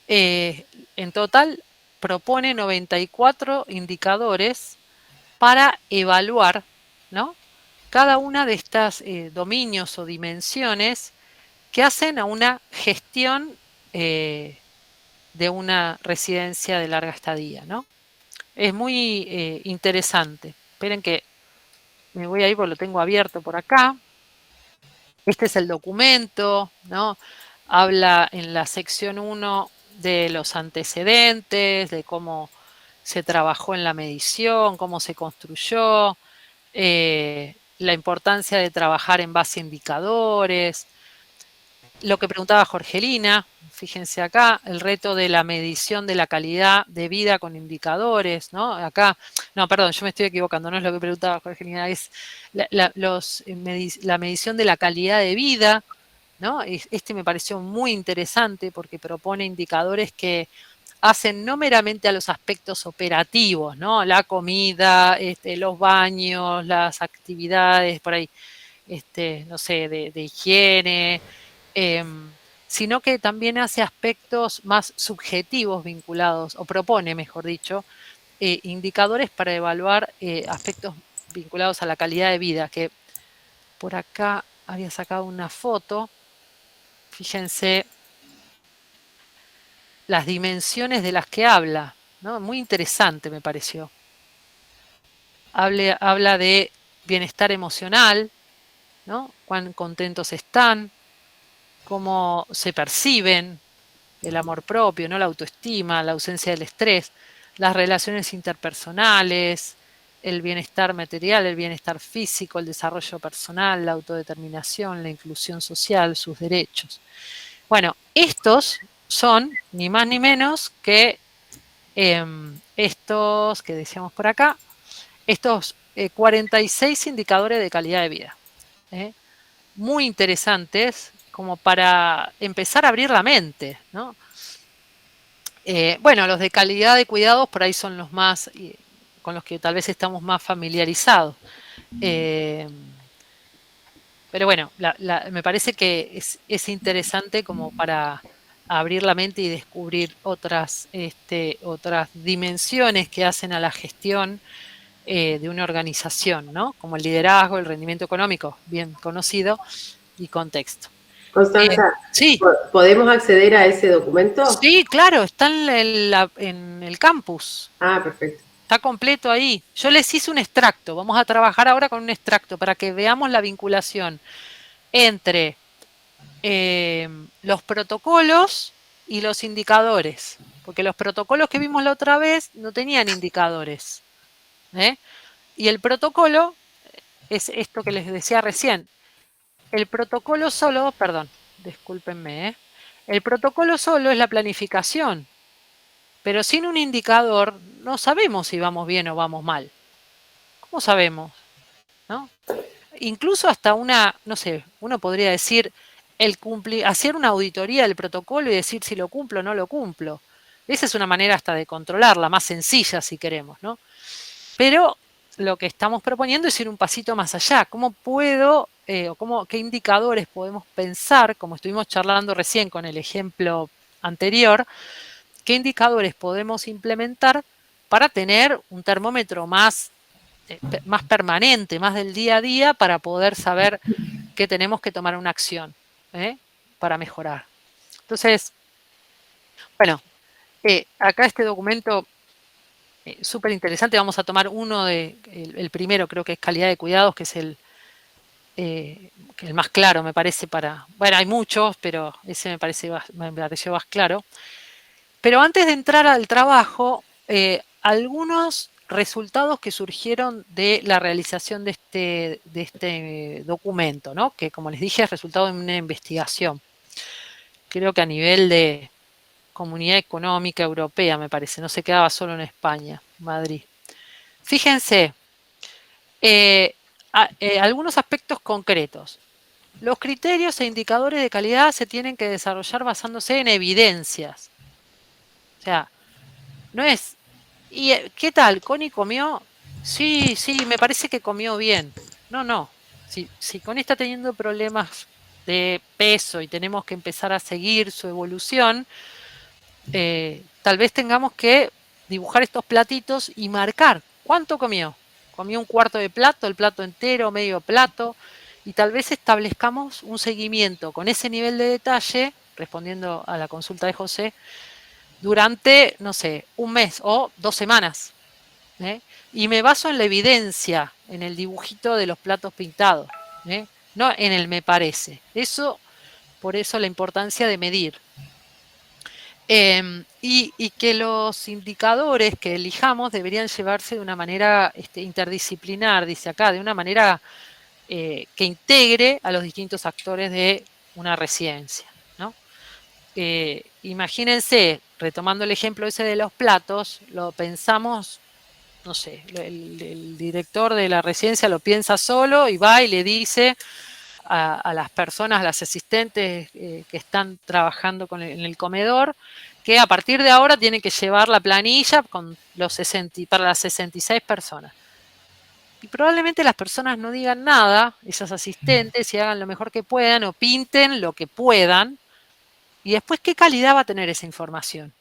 En total propone 94 indicadores para evaluar, ¿no?, cada una de estas dominios o dimensiones que hacen a una gestión de una residencia de larga estadía, ¿no? Es muy interesante. Esperen que me voy a ir porque lo tengo abierto por acá. Este es el documento, ¿no? Habla en la sección 1 de los antecedentes, de cómo se trabajó en la medición, cómo se construyó, la importancia de trabajar en base a indicadores, lo que preguntaba Jorgelina, fíjense acá, el reto de la medición de la calidad de vida con indicadores, ¿no? Acá, no, perdón, yo me estoy equivocando, no es lo que preguntaba Jorgelina, es la medición de la calidad de vida, ¿no? Este me pareció muy interesante porque propone indicadores que hacen no meramente a los aspectos operativos, ¿no? La comida, los baños, las actividades por ahí, no sé, de higiene, sino que también hace aspectos más subjetivos vinculados, o propone, mejor dicho, indicadores para evaluar aspectos vinculados a la calidad de vida, que por acá había sacado una foto, fíjense las dimensiones de las que habla, ¿no? Muy interesante me pareció. Habla de bienestar emocional, ¿no? Cuán contentos están, cómo se perciben, el amor propio, ¿no? La autoestima, la ausencia del estrés, las relaciones interpersonales, el bienestar material, el bienestar físico, el desarrollo personal, la autodeterminación, la inclusión social, sus derechos. Bueno, estos son ni más ni menos que estos que decíamos por acá, estos 46 indicadores de calidad de vida. Muy interesantes como para empezar a abrir la mente, ¿no? Bueno, los de calidad de cuidados por ahí son los más, con los que tal vez estamos más familiarizados. Pero bueno, me parece que es interesante como para abrir la mente y descubrir otras dimensiones que hacen a la gestión de una organización, ¿no? Como el liderazgo, el rendimiento económico, bien conocido, y contexto. Constanza, sí. ¿Podemos acceder a ese documento? Sí, claro, está en el campus. Ah, perfecto. Está completo ahí. Yo les hice un extracto. Vamos a trabajar ahora con un extracto para que veamos la vinculación entre los protocolos y los indicadores. Porque los protocolos que vimos la otra vez no tenían indicadores. Y el protocolo es esto que les decía recién. El protocolo solo, perdón, discúlpenme, el protocolo solo es la planificación. Pero sin un indicador no sabemos si vamos bien o vamos mal. ¿Cómo sabemos? ¿No? Incluso hasta no sé, uno podría decir, hacer una auditoría del protocolo y decir si lo cumplo o no lo cumplo. Esa es una manera hasta de controlarla, más sencilla si queremos, ¿no? Pero lo que estamos proponiendo es ir un pasito más allá. ¿Cómo puedo, qué indicadores podemos pensar, como estuvimos charlando recién con el ejemplo anterior, qué indicadores podemos implementar para tener un termómetro más permanente, más del día a día, para poder saber que tenemos que tomar una acción para mejorar? Entonces, bueno, acá este documento súper interesante. Vamos a tomar el primero, creo que es calidad de cuidados, que es el el más claro me parece bueno, hay muchos, pero ese me pareció más claro. Pero antes de entrar al trabajo, algunos resultados que surgieron de la realización de este documento, ¿no? Que, como les dije, es resultado de una investigación. Creo que a nivel de Comunidad Económica Europea, me parece, no se quedaba solo en España, Madrid. Fíjense, algunos aspectos concretos. Los criterios e indicadores de calidad se tienen que desarrollar basándose en evidencias. O sea, no es, ¿y qué tal? ¿Connie comió? Sí, me parece que comió bien. No. Si Connie está teniendo problemas de peso y tenemos que empezar a seguir su evolución, tal vez tengamos que dibujar estos platitos y marcar cuánto comió. ¿Comió un cuarto de plato, el plato entero, medio plato? Y tal vez establezcamos un seguimiento con ese nivel de detalle, respondiendo a la consulta de José, durante, no sé, un mes o 2 semanas. Y me baso en la evidencia, en el dibujito de los platos pintados, no en el me parece. Por eso la importancia de medir. Y que los indicadores que elijamos deberían llevarse de una manera interdisciplinar, dice acá, de una manera que integre a los distintos actores de una residencia, ¿no? Imagínense, retomando el ejemplo ese de los platos, lo pensamos, no sé, el director de la residencia lo piensa solo y va y le dice a las personas, a las asistentes que están trabajando en el comedor, que a partir de ahora tienen que llevar la planilla con para las 66 personas. Y probablemente las personas no digan nada, esas asistentes, y hagan lo mejor que puedan o pinten lo que puedan. Y después, ¿qué calidad va a tener esa información?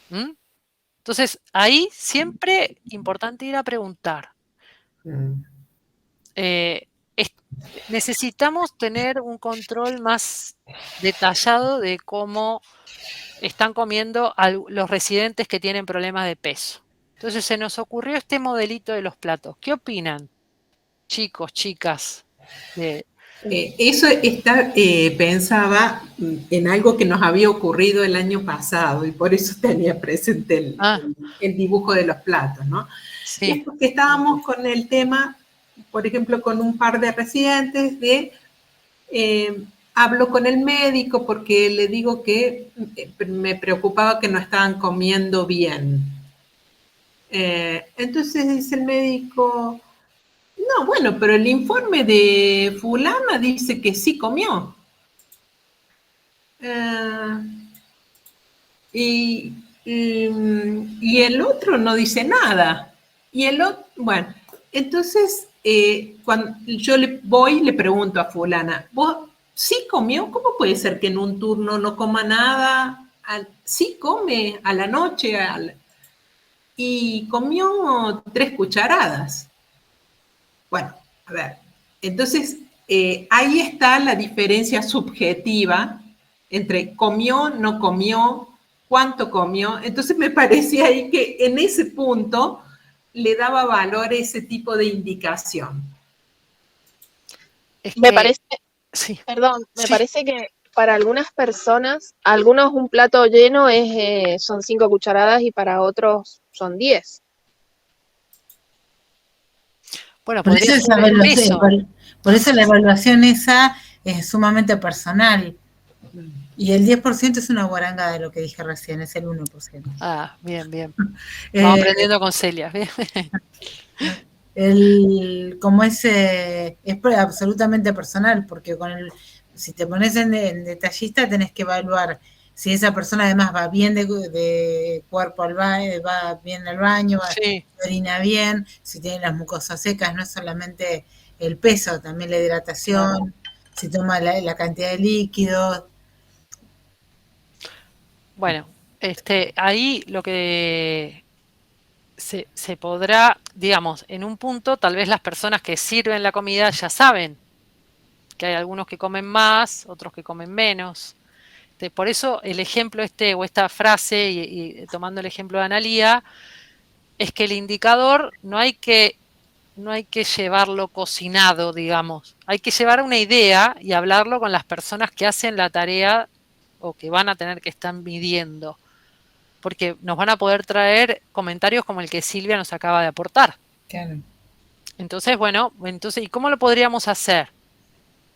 Entonces, ahí siempre importante ir a preguntar. Necesitamos tener un control más detallado de cómo están comiendo los residentes que tienen problemas de peso. Entonces se nos ocurrió este modelito de los platos. ¿Qué opinan, chicos, chicas? Eso pensaba en algo que nos había ocurrido el año pasado y por eso tenía presente el dibujo de los platos, ¿no? Sí. Y es porque estábamos con el tema, por ejemplo, con un par de residentes hablo con el médico porque le digo que me preocupaba que no estaban comiendo bien. Entonces dice el médico, no, bueno, pero el informe de fulana dice que sí comió. Y el otro no dice nada. Y el otro, bueno, entonces cuando yo le pregunto a fulana, ¿vos sí comió? ¿Cómo puede ser que en un turno no coma nada? Sí come a la noche y comió 3 cucharadas. Bueno, a ver, entonces ahí está la diferencia subjetiva entre comió, no comió, cuánto comió. Entonces me parecía ahí que en ese punto le daba valor a ese tipo de indicación. Me parece, sí. Perdón, me parece que para algunas personas, algunos un plato lleno son 5 cucharadas y para otros son 10. Bueno, por eso la evaluación esa es sumamente personal. Y el 10% es una guaranga de lo que dije recién, es el 1%. Ah, bien. Vamos aprendiendo con Celia. Como es absolutamente personal, porque si te pones en detallista tenés que evaluar si esa persona además va bien de cuerpo al baño, va bien al baño, orina bien, si tiene las mucosas secas, no es solamente el peso, también la hidratación, si toma la cantidad de líquidos. Bueno, ahí lo que se podrá, digamos, en un punto, tal vez las personas que sirven la comida ya saben que hay algunos que comen más, otros que comen menos. Por eso el ejemplo o esta frase, y tomando el ejemplo de Analía, es que el indicador no hay que llevarlo cocinado, digamos. Hay que llevar una idea y hablarlo con las personas que hacen la tarea o que van a tener que estar midiendo. Porque nos van a poder traer comentarios como el que Silvia nos acaba de aportar. Claro. Entonces, bueno, ¿y cómo lo podríamos hacer?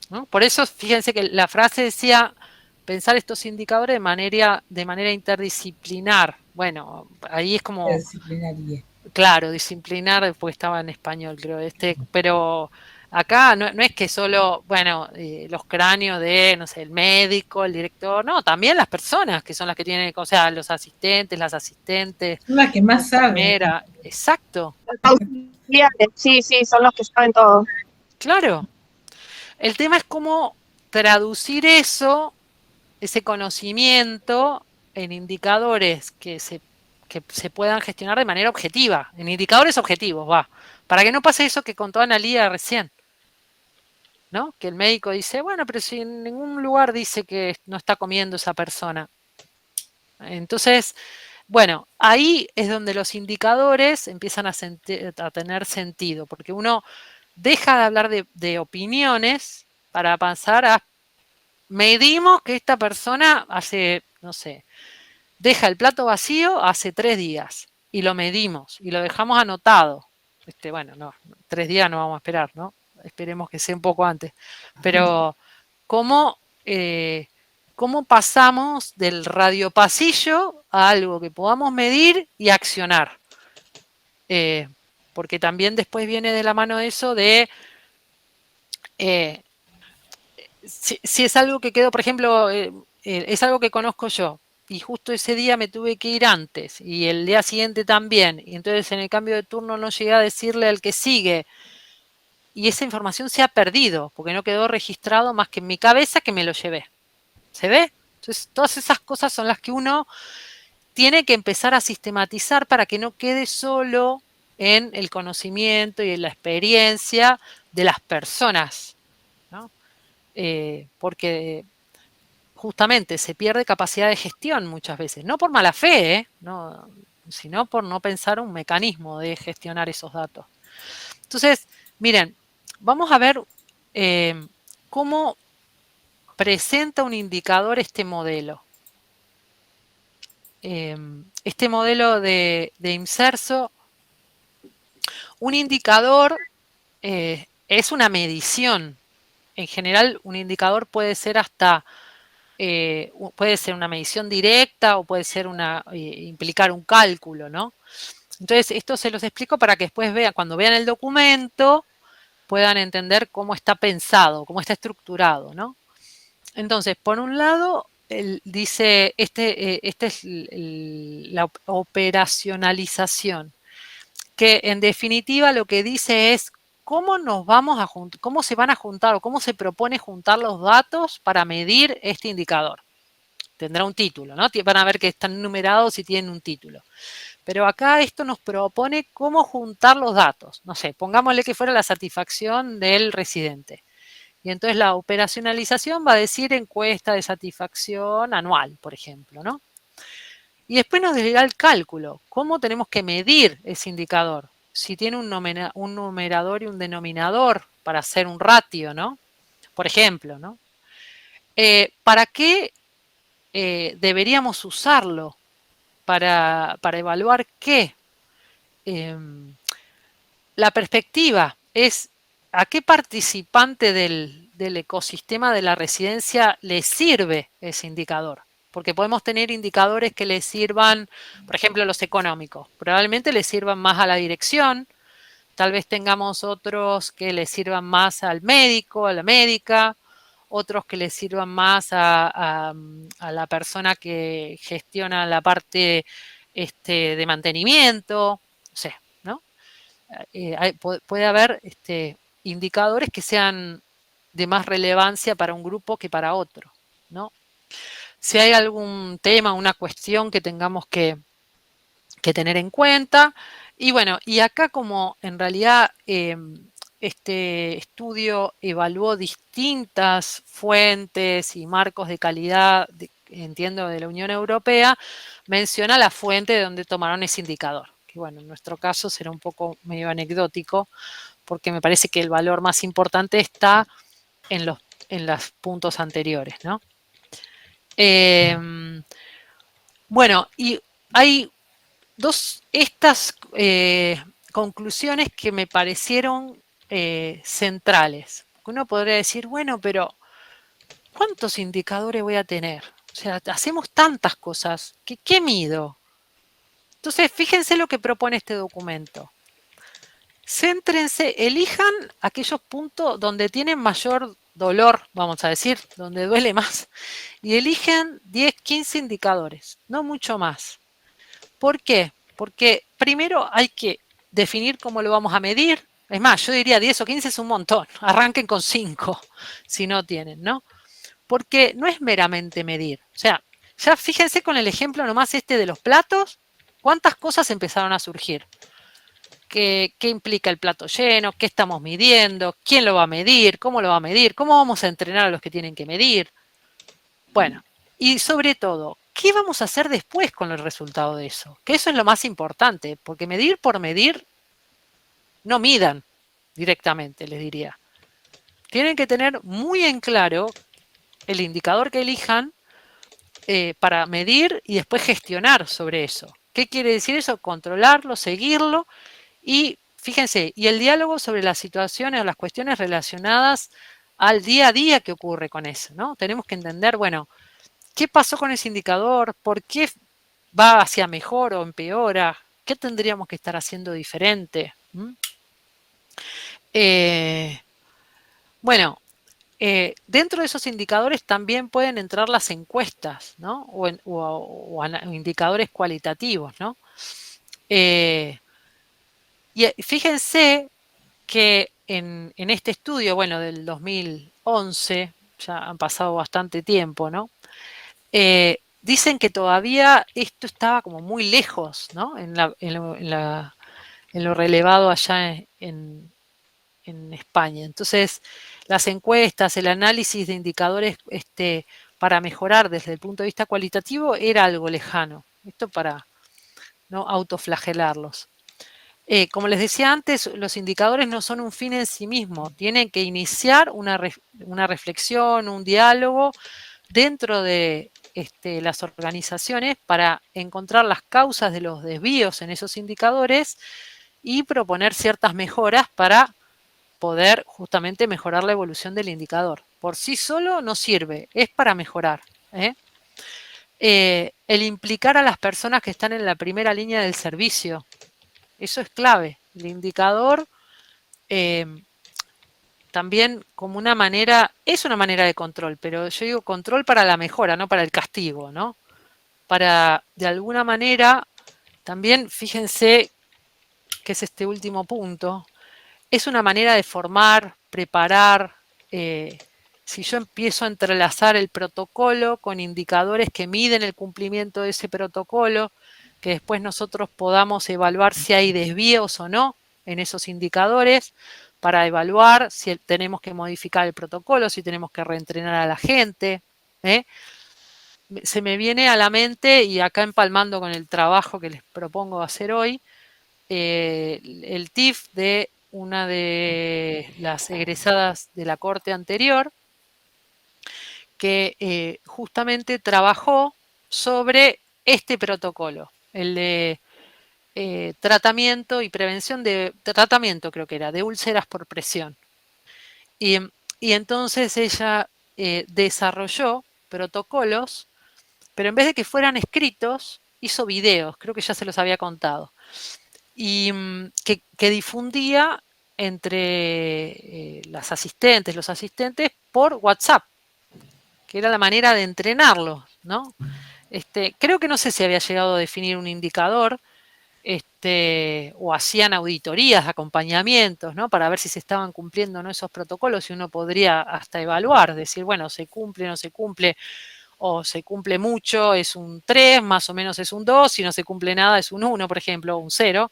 ¿No? Por eso, fíjense que la frase decía pensar estos indicadores de manera interdisciplinar. Bueno, ahí es como... Disciplinaria. Claro, disciplinar, porque estaba en español, creo, pero acá no es que solo, bueno, los cráneos de, no sé, el médico, el director, no, también las personas que son las que tienen, o sea, los asistentes, las asistentes, Son las que más saben. Exacto. Sí, son los que saben todo. Claro. El tema es cómo traducir eso, ese conocimiento, en indicadores que se puedan gestionar de manera objetiva, en indicadores objetivos, para que no pase eso que contó Analía recién, ¿no? Que el médico dice, bueno, pero si en ningún lugar dice que no está comiendo esa persona. Entonces, bueno, ahí es donde los indicadores empiezan a tener sentido, porque uno deja de hablar de opiniones para pasar a medimos que esta persona hace, no sé, deja el plato vacío hace 3 días y lo medimos y lo dejamos anotado. Bueno, no, 3 días no vamos a esperar, ¿no? Esperemos que sea un poco antes. Pero, ¿cómo pasamos del radiopasillo a algo que podamos medir y accionar? Porque también después viene de la mano eso de si es algo que quedó, por ejemplo, es algo que conozco yo, y justo ese día me tuve que ir antes, y el día siguiente también, y entonces en el cambio de turno no llegué a decirle al que sigue, y esa información se ha perdido, porque no quedó registrado más que en mi cabeza que me lo llevé. ¿Se ve? Entonces, todas esas cosas son las que uno tiene que empezar a sistematizar para que no quede solo en el conocimiento y en la experiencia de las personas, ¿no? Porque justamente se pierde capacidad de gestión muchas veces, no por mala fe, no, sino por no pensar un mecanismo de gestionar esos datos. Entonces, miren, vamos a ver cómo presenta un indicador este modelo. Este modelo de Imserso, un indicador es una medición. En general, un indicador puede ser hasta puede ser una medición directa o puede ser implicar un cálculo, ¿no? Entonces, esto se los explico para que después vean, cuando vean el documento, puedan entender cómo está pensado, cómo está estructurado, ¿no? Entonces, por un lado, dice, esta es la operacionalización, que en definitiva lo que dice es cómo nos vamos a juntar, cómo se van a juntar o cómo se propone juntar los datos para medir este indicador. Tendrá un título, ¿no? Van a ver que están numerados y tienen un título. Pero acá esto nos propone cómo juntar los datos. No sé, pongámosle que fuera la satisfacción del residente. Y entonces la operacionalización va a decir encuesta de satisfacción anual, por ejemplo, ¿no? Y después nos dirá el cálculo. ¿Cómo tenemos que medir ese indicador? Si tiene un numerador y un denominador para hacer un ratio, ¿no? Por ejemplo, ¿no? ¿Para qué deberíamos usarlo? Para evaluar qué. La perspectiva es a qué participante del ecosistema de la residencia le sirve ese indicador. Porque podemos tener indicadores que le sirvan, por ejemplo, los económicos. Probablemente le sirvan más a la dirección. Tal vez tengamos otros que le sirvan más al médico, a la médica. Otros que le sirvan más a la persona que gestiona la parte de mantenimiento. No sé, ¿no? Puede haber indicadores que sean de más relevancia para un grupo que para otro, ¿no? Si hay algún tema, una cuestión que tengamos que tener en cuenta. Y bueno, y acá como en realidad este estudio evaluó distintas fuentes y marcos de calidad, entiendo, de la Unión Europea, menciona la fuente de donde tomaron ese indicador. Que bueno, en nuestro caso será un poco medio anecdótico, porque me parece que el valor más importante está en los puntos anteriores, ¿no? Bueno, y hay estas conclusiones que me parecieron centrales. Uno podría decir, bueno, pero ¿cuántos indicadores voy a tener? O sea, hacemos tantas cosas, ¿qué mido? Entonces, fíjense lo que propone este documento. Céntrense, elijan aquellos puntos donde tienen mayor dolor, vamos a decir, donde duele más, y eligen 10, 15 indicadores, no mucho más. ¿Por qué? Porque primero hay que definir cómo lo vamos a medir. Es más, yo diría 10 o 15 es un montón. Arranquen con 5 si no tienen, ¿no? Porque no es meramente medir. O sea, ya fíjense con el ejemplo nomás este de los platos, cuántas cosas empezaron a surgir. ¿Qué implica el plato lleno? ¿Qué estamos midiendo? ¿Quién lo va a medir? ¿Cómo lo va a medir? ¿Cómo vamos a entrenar a los que tienen que medir? Bueno, y sobre todo, ¿qué vamos a hacer después con el resultado de eso? Que eso es lo más importante, porque medir por medir, no midan directamente, les diría. Tienen que tener muy en claro el indicador que elijan para medir y después gestionar sobre eso. ¿Qué quiere decir eso? Controlarlo, seguirlo y, fíjense, y el diálogo sobre las situaciones o las cuestiones relacionadas al día a día que ocurre con eso, ¿no? Tenemos que entender, bueno, ¿qué pasó con ese indicador? ¿Por qué va hacia mejor o empeora? ¿Qué tendríamos que estar haciendo diferente? Bueno, dentro de esos indicadores también pueden entrar las encuestas, ¿no? O indicadores cualitativos, ¿no? Y fíjense que en este estudio, bueno, del 2011, ya han pasado bastante tiempo, ¿no? Dicen que todavía esto estaba como muy lejos, ¿no? En lo relevado allá en España. Entonces, las encuestas, el análisis de indicadores para mejorar desde el punto de vista cualitativo era algo lejano. Esto para no autoflagelarlos. Como les decía antes, los indicadores no son un fin en sí mismo. Tienen que iniciar una reflexión, un diálogo dentro de las organizaciones para encontrar las causas de los desvíos en esos indicadores y proponer ciertas mejoras para poder justamente mejorar la evolución del indicador. Por sí solo no sirve, es para mejorar. El implicar a las personas que están en la primera línea del servicio, eso es clave. El indicador también como una manera, es una manera de control, pero yo digo control para la mejora, no para el castigo, ¿no? Para, de alguna manera, también fíjense que es este último punto, es una manera de formar, preparar, si yo empiezo a entrelazar el protocolo con indicadores que miden el cumplimiento de ese protocolo, que después nosotros podamos evaluar si hay desvíos o no en esos indicadores, para evaluar si tenemos que modificar el protocolo, si tenemos que reentrenar a la gente. Se me viene a la mente, y acá empalmando con el trabajo que les propongo hacer hoy, el TIF de una de las egresadas de la corte anterior, que justamente trabajó sobre este protocolo, el de tratamiento y prevención de tratamiento, creo que era, de úlceras por presión. Y entonces ella desarrolló protocolos, pero en vez de que fueran escritos, hizo videos, creo que ya se los había contado, y que difundía entre los asistentes por WhatsApp, que era la manera de entrenarlos, ¿no? Creo que no sé si había llegado a definir un indicador, o hacían auditorías, acompañamientos, ¿no? Para ver si se estaban cumpliendo o no esos protocolos, y uno podría hasta evaluar, decir, bueno, se cumple, no se cumple, o se cumple mucho, es un 3, más o menos es un 2, si no se cumple nada es un 1, por ejemplo, o un 0.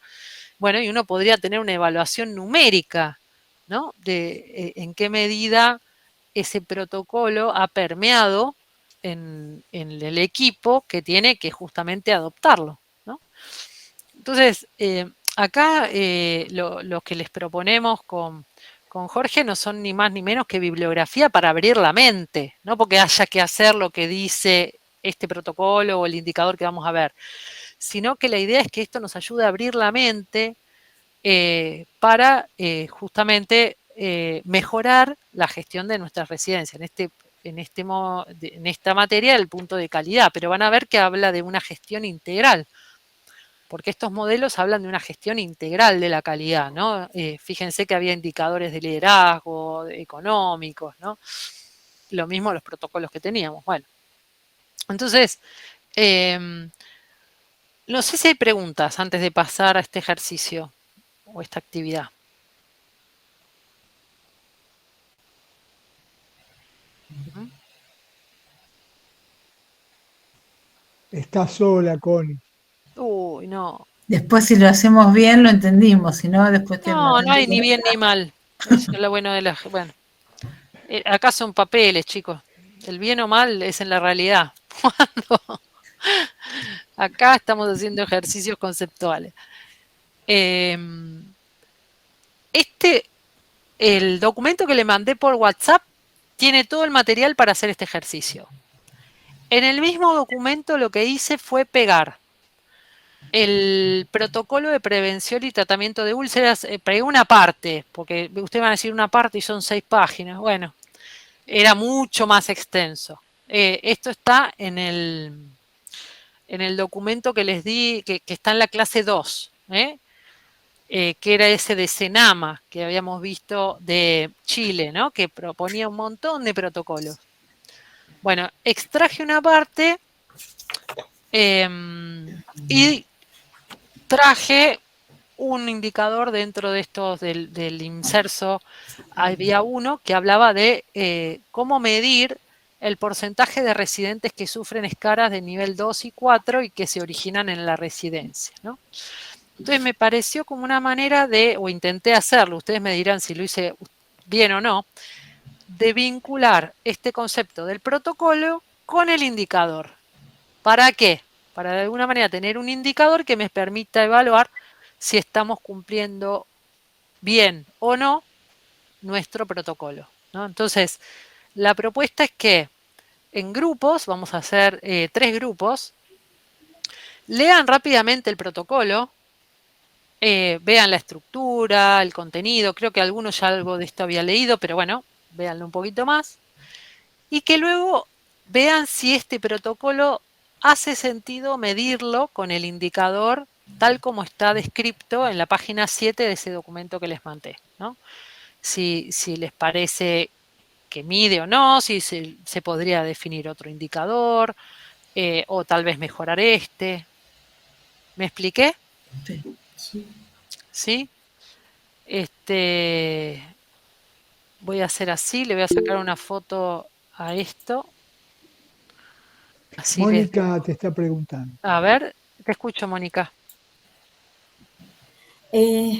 Bueno, y uno podría tener una evaluación numérica, ¿no? De en qué medida ese protocolo ha permeado en el equipo que tiene que justamente adoptarlo, ¿no? Entonces, acá lo que les proponemos con Jorge no son ni más ni menos que bibliografía para abrir la mente, no porque haya que hacer lo que dice este protocolo o el indicador que vamos a ver, sino que la idea es que esto nos ayude a abrir la mente para justamente mejorar la gestión de nuestras residencias. En esta materia, el punto de calidad, pero van a ver que habla de una gestión integral, porque estos modelos hablan de una gestión integral de la calidad, ¿no? Fíjense que había indicadores de liderazgo, económicos, ¿no? Lo mismo los protocolos que teníamos. Bueno, entonces, no sé si hay preguntas antes de pasar a este ejercicio o esta actividad. Está sola, Connie. Uy, no. Después si lo hacemos bien lo entendimos, si no después te No hay ni bien ni mal. Eso es lo bueno de la... Bueno, acá son papeles, chicos. El bien o mal es en la realidad. Acá estamos haciendo ejercicios conceptuales. El documento que le mandé por WhatsApp tiene todo el material para hacer este ejercicio. En el mismo documento lo que hice fue pegar el protocolo de prevención y tratamiento de úlceras, pegué una parte, porque ustedes van a decir una parte y son 6 páginas. Bueno, era mucho más extenso. Esto está en el documento que les di, que está en la clase 2, que era ese de Senama, que habíamos visto de Chile, ¿no? Que proponía un montón de protocolos. Bueno, extraje una parte y traje un indicador dentro de estos del inserso. Había uno que hablaba de cómo medir el porcentaje de residentes que sufren escaras de nivel 2 y 4 y que se originan en la residencia, ¿no? Entonces me pareció como una manera o intenté hacerlo, ustedes me dirán si lo hice bien o no, de vincular este concepto del protocolo con el indicador. ¿Para qué? Para de alguna manera tener un indicador que me permita evaluar si estamos cumpliendo bien o no nuestro protocolo, ¿no? Entonces, la propuesta es que en grupos, vamos a hacer 3 grupos, lean rápidamente el protocolo, vean la estructura, el contenido, creo que algunos ya algo de esto había leído, pero bueno, véanlo un poquito más, y que luego vean si este protocolo hace sentido medirlo con el indicador tal como está descrito en la página 7 de ese documento que les mandé, ¿no? Si les parece que mide o no, si se podría definir otro indicador, o tal vez mejorar este. ¿Me expliqué? Sí. ¿Sí? Voy a hacer así, le voy a sacar una foto a esto. Así Mónica te está preguntando. A ver, te escucho, Mónica.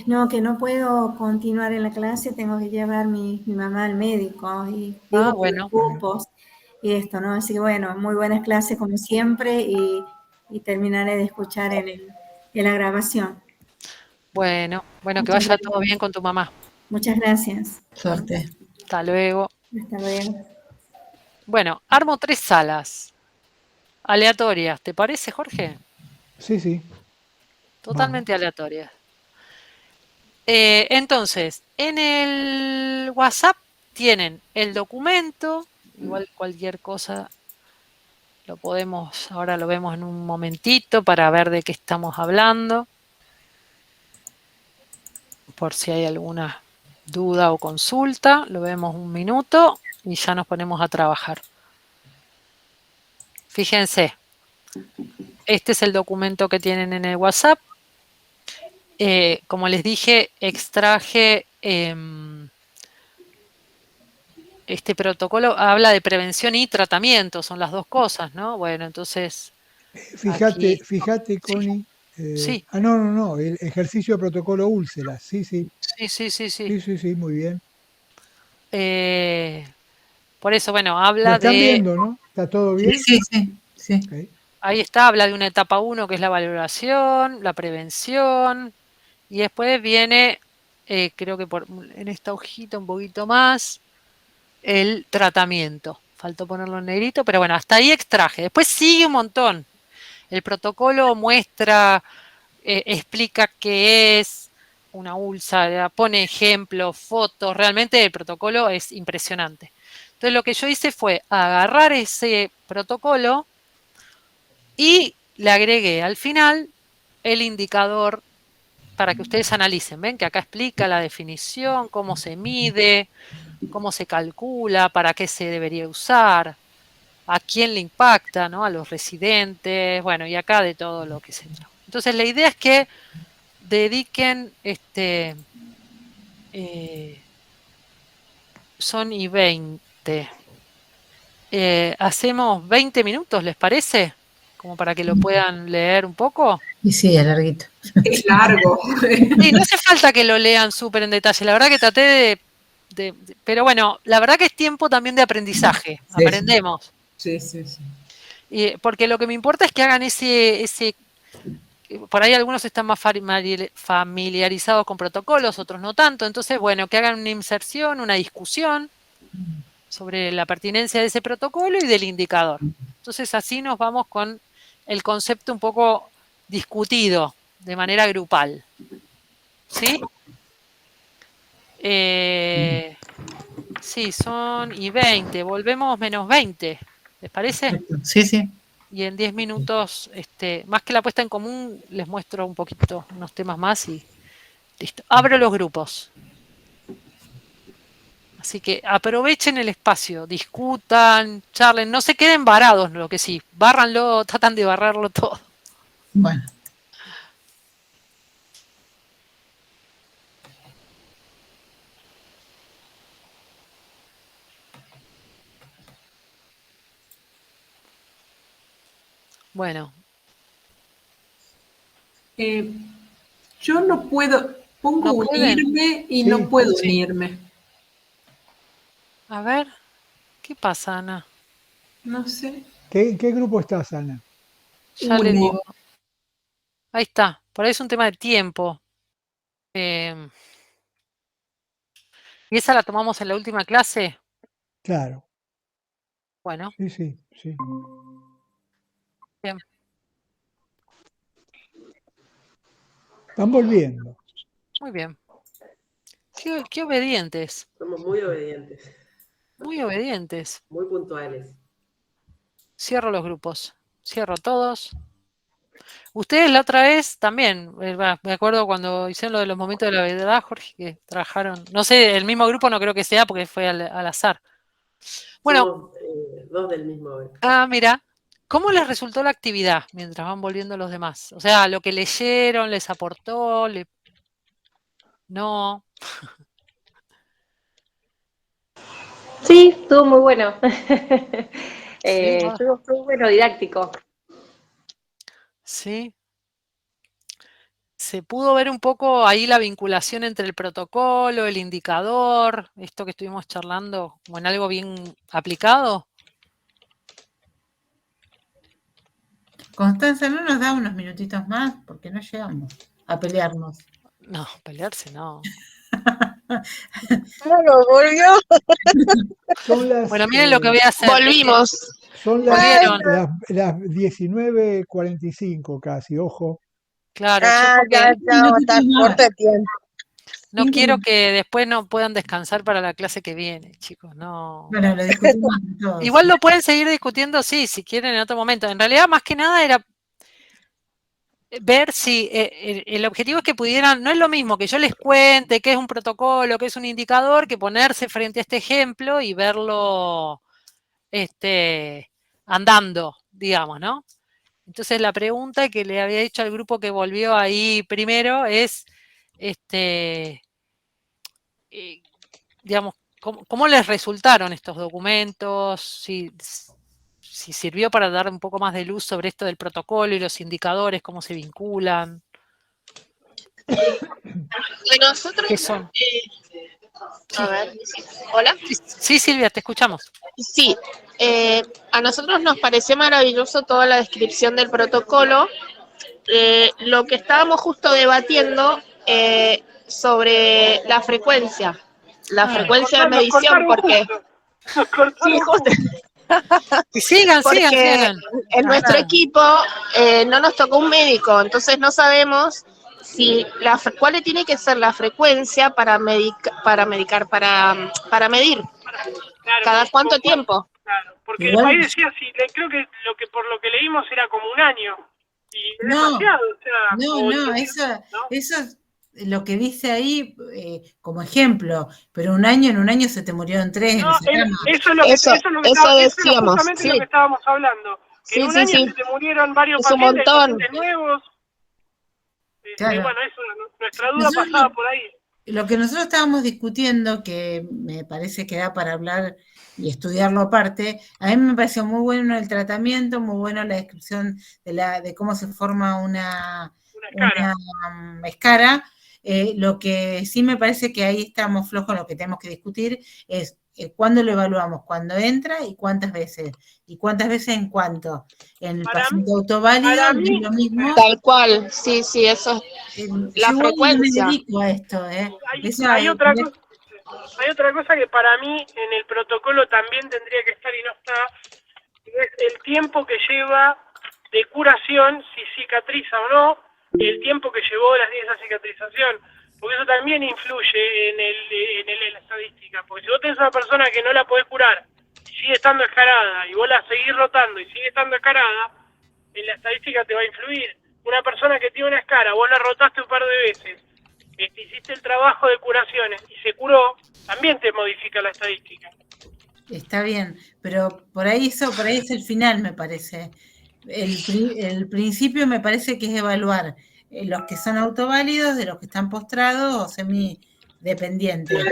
No, que no puedo continuar en la clase, tengo que llevar mi mamá al médico y digo por los grupos y esto, ¿no? Así que bueno, muy buenas clases como siempre y terminaré de escuchar en la grabación. Bueno, que vaya todo bien con tu mamá. Muchas gracias. Suerte. Hasta luego. Hasta luego. Bueno, armo 3 salas aleatorias. ¿Te parece, Jorge? Sí, sí. Totalmente aleatorias. Entonces, en el WhatsApp tienen el documento, igual cualquier cosa ahora lo vemos en un momentito para ver de qué estamos hablando, por si hay alguna duda o consulta, lo vemos un minuto y ya nos ponemos a trabajar. Fíjense, este es el documento que tienen en el WhatsApp. Como les dije, extraje este protocolo, habla de prevención y tratamiento, son las dos cosas, ¿no? Bueno, entonces... Fíjate, Connie. Sí. No, el ejercicio de protocolo úlceras, sí. Sí, muy bien. Por eso, bueno, habla Lo están viendo, ¿no? ¿Está todo bien? Sí. Okay. Ahí está, habla de una etapa 1 que es la valoración, la prevención, Y después viene, creo que en esta hojita un poquito más, el tratamiento. Faltó ponerlo en negrito, pero bueno, hasta ahí extraje. Después sigue un montón. El protocolo muestra, explica qué es una úlcera, pone ejemplos, fotos. Realmente el protocolo es impresionante. Entonces lo que yo hice fue agarrar ese protocolo y le agregué al final el indicador para que ustedes analicen. Ven que acá explica la definición, cómo se mide, cómo se calcula, para qué se debería usar, a quién le impacta, ¿no? A los residentes, bueno, y acá de todo lo que se trata. Entonces la idea es que dediquen son y 20. Hacemos 20 minutos, ¿les parece? Como para que lo puedan leer un poco. Y sí, es larguito. Es largo. Sí, no hace falta que lo lean súper en detalle. La verdad que traté pero bueno, la verdad que es tiempo también de aprendizaje. Sí, aprendemos. Sí, sí, sí. Porque lo que me importa es que hagan por ahí algunos están más familiarizados con protocolos, otros no tanto. Entonces, bueno, que hagan una inserción, una discusión sobre la pertinencia de ese protocolo y del indicador. Entonces, así nos vamos con el concepto un poco discutido de manera grupal. ¿Sí? Sí, son y 20. Volvemos menos 20. ¿Les parece? Sí, sí. Y en 10 minutos, más que la puesta en común, les muestro un poquito unos temas más y listo. Abro los grupos. Así que aprovechen el espacio, discutan, charlen, no se queden varados, lo que sí, bárranlo, tratan de barrarlo todo. Bueno. Bueno. Yo no puedo, pongo unirme y no puedo unirme. A ver, ¿qué pasa, Ana? No sé. ¿Qué grupo estás, Ana? Ya le digo. Ahí está, por ahí es un tema de tiempo. ¿Y esa la tomamos en la última clase? Claro. Bueno. Sí. Bien. Están volviendo. Muy bien. Qué obedientes. Somos muy obedientes. Muy obedientes. Muy puntuales. Cierro los grupos. Cierro todos. Ustedes la otra vez también, me acuerdo cuando hicieron lo de los momentos de la verdad, Jorge, que trabajaron, no sé, el mismo grupo no creo que sea porque fue al azar. Bueno. Somos, dos del mismo hoy. Mira, ¿cómo les resultó la actividad mientras van volviendo los demás? O sea, lo que leyeron, les aportó, no. Sí, estuvo muy bueno. Estuvo bueno, didáctico. Sí. ¿Se pudo ver un poco ahí la vinculación entre el protocolo, el indicador, esto que estuvimos charlando, como en algo bien aplicado? Constanza, ¿no nos da unos minutitos más? Porque no llegamos a pelearnos. No, pelearse no. Bueno, volvió. Bueno, miren lo que voy a hacer. Volvimos. Son las 19:45 casi, ojo. Claro, ya está corto de tiempo. No quiero que después no puedan descansar para la clase que viene, chicos, no. Bueno, lo discutimos todos. Igual lo pueden seguir discutiendo, sí, si quieren en otro momento. En realidad, más que nada era ver si el objetivo es que pudieran, no es lo mismo que yo les cuente qué es un protocolo, qué es un indicador, que ponerse frente a este ejemplo y verlo andando, digamos, ¿no? Entonces la pregunta que le había hecho al grupo que volvió ahí primero es, digamos, ¿cómo les resultaron estos documentos? Si sirvió para dar un poco más de luz sobre esto del protocolo y los indicadores, cómo se vinculan. Nosotros, ¿qué son? A ver, ¿hola? Sí, Silvia, te escuchamos. Sí, a nosotros nos pareció maravilloso toda la descripción del protocolo. Lo que estábamos justo debatiendo sobre la frecuencia de medición, porque sí, justo. Sigan. En nuestro equipo no nos tocó un médico, entonces no sabemos si cuál tiene que ser la frecuencia para medir. Claro, ¿Cada cuánto tiempo? Claro, porque Igual, ahí decía, creo que por lo que leímos era como un año. Y es no, demasiado, o sea, no, eso es lo que dice ahí como ejemplo, pero en un año se te murieron 3 en esa cama. Eso era decíamos, justamente sí. lo que estábamos hablando. Que en un año se te murieron varios Es un pacientes montón. nuevos. Claro. Bueno, eso, nuestra duda pasaba por ahí. Lo que nosotros estábamos discutiendo, que me parece que da para hablar y estudiarlo aparte, a mí me pareció muy bueno el tratamiento, muy bueno la descripción de cómo se forma una escara. Lo que sí me parece que ahí estamos flojos, lo que tenemos que discutir es cuándo lo evaluamos, cuándo entra y cuántas veces en cuánto. En el paciente autoválido es lo mismo. Tal cual, sí, eso es la frecuencia. Yo me dedico a esto, Hay otra cosa que para mí en el protocolo también tendría que estar y no está, es el tiempo que lleva de curación, si cicatriza o no, el tiempo que llevó esa cicatrización, porque eso también influye en la estadística, porque si vos tenés una persona que no la podés curar y sigue estando escarada, y vos la seguís rotando y sigue estando escarada, en la estadística te va a influir. Una persona que tiene una escara, vos la rotaste un par de veces, hiciste el trabajo de curaciones y se curó, también te modifica la estadística. Está bien, pero por ahí es el final, me parece. El principio me parece que es evaluar los que son autoválidos de los que están postrados o semidependientes.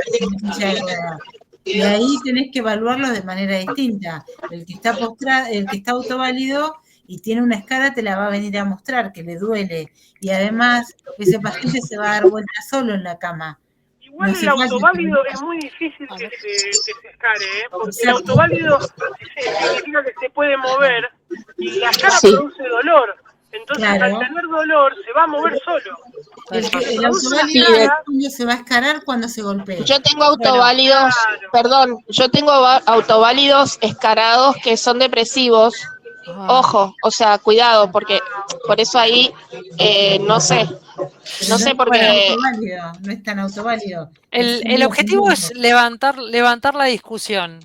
Y ahí tenés que evaluarlos de manera distinta. El que está postrado, el que está autoválido y tiene una escara te la va a venir a mostrar, que le duele. Y además, ese paciente se va a dar vuelta solo en la cama. Igual el autoválido es muy difícil que se escare, porque el autoválido significa que se puede mover y la escara produce dolor. Entonces, al tener dolor, se va a mover solo. El autoválido se va a escarar cuando se golpea. Yo tengo autoválidos, yo tengo autoválidos escarados que son depresivos. Ojo, o sea, cuidado, porque por eso ahí, no sé porque... No es tan autoválido. El objetivo es levantar la discusión.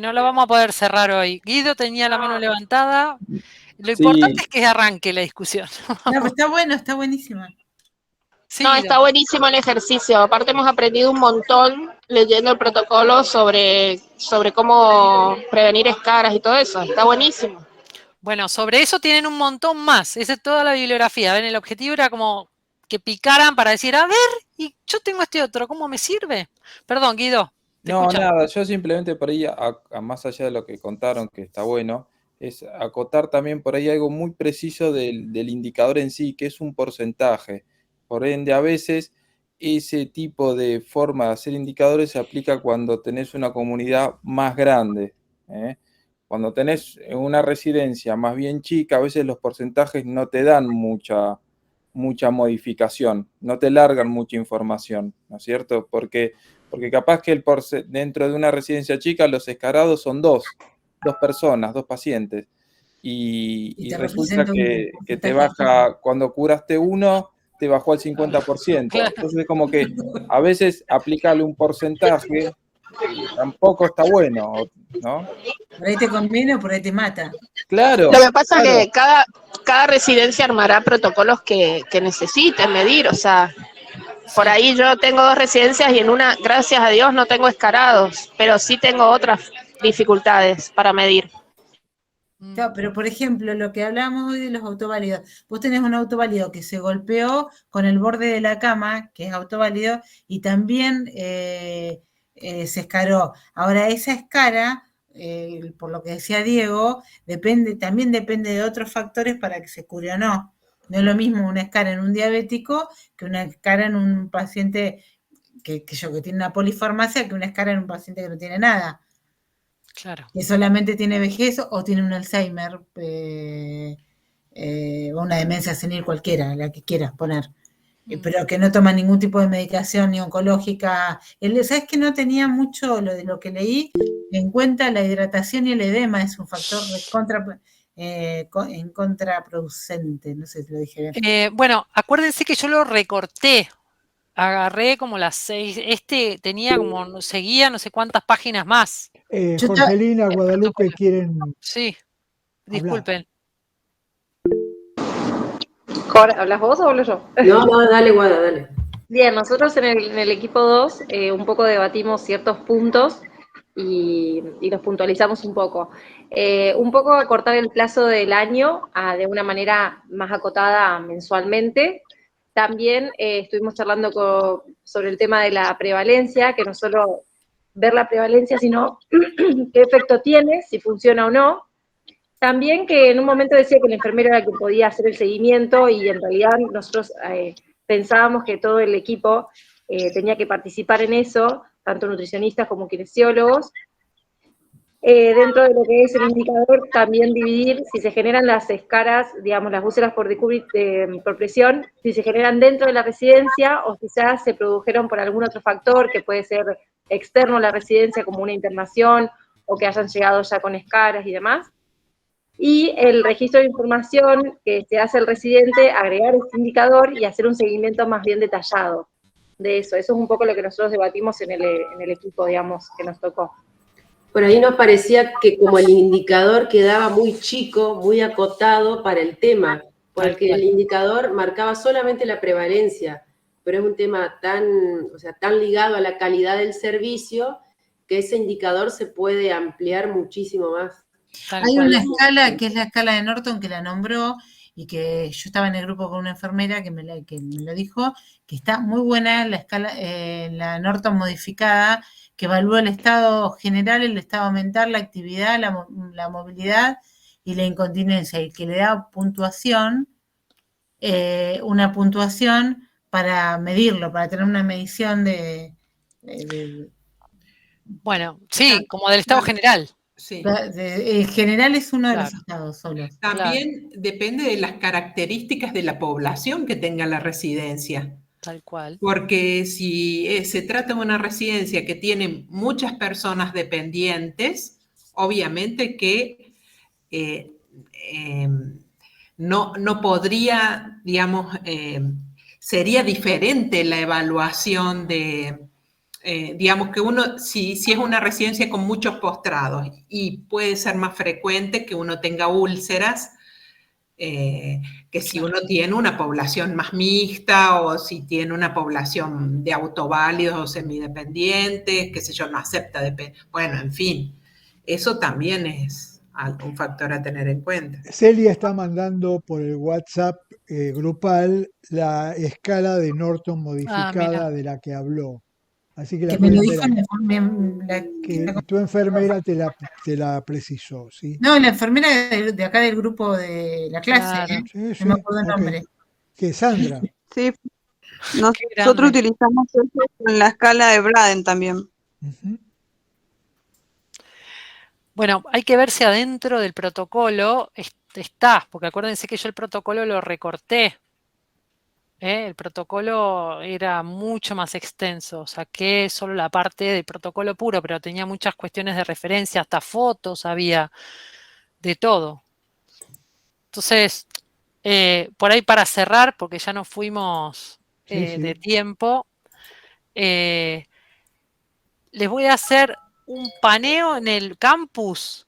No lo vamos a poder cerrar hoy. Guido tenía la mano levantada. Lo importante es que arranque la discusión. No, está bueno, está buenísima. Sí, no, está buenísimo el ejercicio. Aparte hemos aprendido un montón leyendo el protocolo sobre cómo prevenir escaras y todo eso. Está buenísimo. Bueno, sobre eso tienen un montón más. Esa es toda la bibliografía. ¿Ven? El objetivo era como que picaran para decir, a ver, y yo tengo este otro, ¿cómo me sirve? Perdón, Guido. No, nada, yo simplemente por ahí, más allá de lo que contaron, que está bueno, es acotar también por ahí algo muy preciso del indicador en sí, que es un porcentaje. Por ende, a veces ese tipo de forma de hacer indicadores se aplica cuando tenés una comunidad más grande, ¿eh? Cuando tenés una residencia más bien chica, a veces los porcentajes no te dan mucha modificación, no te largan mucha información, ¿no es cierto? Porque capaz que dentro de una residencia chica los escarados son dos personas, dos pacientes, y resulta que te baja, cuando curaste uno, te bajó al 50%. Claro. Entonces como que a veces aplicarle un porcentaje tampoco está bueno, ¿no? Por ahí te conviene o por ahí te mata. Claro. Lo que pasa es que cada residencia armará protocolos que necesiten medir, o sea, por ahí yo tengo 2 residencias y en una, gracias a Dios, no tengo escarados, pero sí tengo otras dificultades para medir. No, pero por ejemplo, lo que hablábamos hoy de los autoválidos, vos tenés un autoválido que se golpeó con el borde de la cama, que es autoválido, y también se escaró. Ahora, esa escara, por lo que decía Diego, también depende de otros factores para que se cure o no. No es lo mismo una escara en un diabético que una escara en un paciente que tiene una polifarmacia que una escara en un paciente que no tiene nada. Claro. Que solamente tiene vejez o tiene un Alzheimer o una demencia senil cualquiera, la que quieras poner. pero que no toma ningún tipo de medicación ni oncológica. ¿Sabes que no tenía mucho de lo que leí en cuenta? La hidratación y el edema es un factor contraproducente, no sé si lo dije bien. Bueno, acuérdense que yo lo recorté. Agarré como las 6, tenía como, seguía no sé cuántas páginas más. Jorgelina, Guadalupe quieren. Sí, disculpen. ¿Hablas vos o hablo yo? No, dale, Guada, dale. Bien, nosotros en el equipo 2 un poco debatimos ciertos puntos y los puntualizamos un poco. Un poco acortar el plazo del año de una manera más acotada mensualmente. También estuvimos charlando sobre el tema de la prevalencia, que no solo ver la prevalencia, sino qué efecto tiene, si funciona o no. También que en un momento decía que el enfermero era quien podía hacer el seguimiento y en realidad nosotros pensábamos que todo el equipo tenía que participar en eso, tanto nutricionistas como kinesiólogos. Dentro de lo que es el indicador, también dividir si se generan las escaras, digamos, las úlceras por presión, si se generan dentro de la residencia o quizás se produjeron por algún otro factor que puede ser externo a la residencia, como una internación, o que hayan llegado ya con escaras y demás. Y el registro de información que se hace al residente, agregar este indicador y hacer un seguimiento más bien detallado de eso. Eso es un poco lo que nosotros debatimos en el equipo, digamos, que nos tocó. Por ahí nos parecía que como el indicador quedaba muy chico, muy acotado para el tema, porque el indicador marcaba solamente la prevalencia, pero es un tema tan ligado a la calidad del servicio que ese indicador se puede ampliar muchísimo más. Hay una escala que es la escala de Norton que la nombró y que yo estaba en el grupo con una enfermera que me lo dijo, que está muy buena la escala, la Norton modificada, que evalúa el estado general, el estado mental, la actividad, la movilidad y la incontinencia, y que le da puntuación, una puntuación para medirlo, para tener una medición de bueno, sí, como del estado general. Sí. En general es uno de los estados solo. También depende de las características de la población que tenga la residencia. Tal cual. Porque si se trata de una residencia que tiene muchas personas dependientes, obviamente que no podría, digamos, sería diferente la evaluación de, digamos que uno, si es una residencia con muchos postrados y puede ser más frecuente que uno tenga úlceras, que si uno tiene una población más mixta o si tiene una población de autoválidos o semidependientes, qué sé yo, no acepta, bueno, en fin, eso también es un factor a tener en cuenta. Celia está mandando por el WhatsApp grupal la escala de Norton modificada de la que habló. Así que la me lo pueden dijo ver. Que tu enfermera te la precisó, ¿sí? No, la enfermera de acá del grupo de la clase, Sí, no me acuerdo el nombre. ¿Qué, Sandra? Sí, nosotros utilizamos eso en la escala de Braden también. Bueno, hay que ver si adentro del protocolo está, porque acuérdense que yo el protocolo lo recorté. El protocolo era mucho más extenso, saqué solo la parte del protocolo puro, pero tenía muchas cuestiones de referencia, hasta fotos había, de todo. Entonces, por ahí para cerrar, porque ya nos fuimos de tiempo, les voy a hacer un paneo en el campus,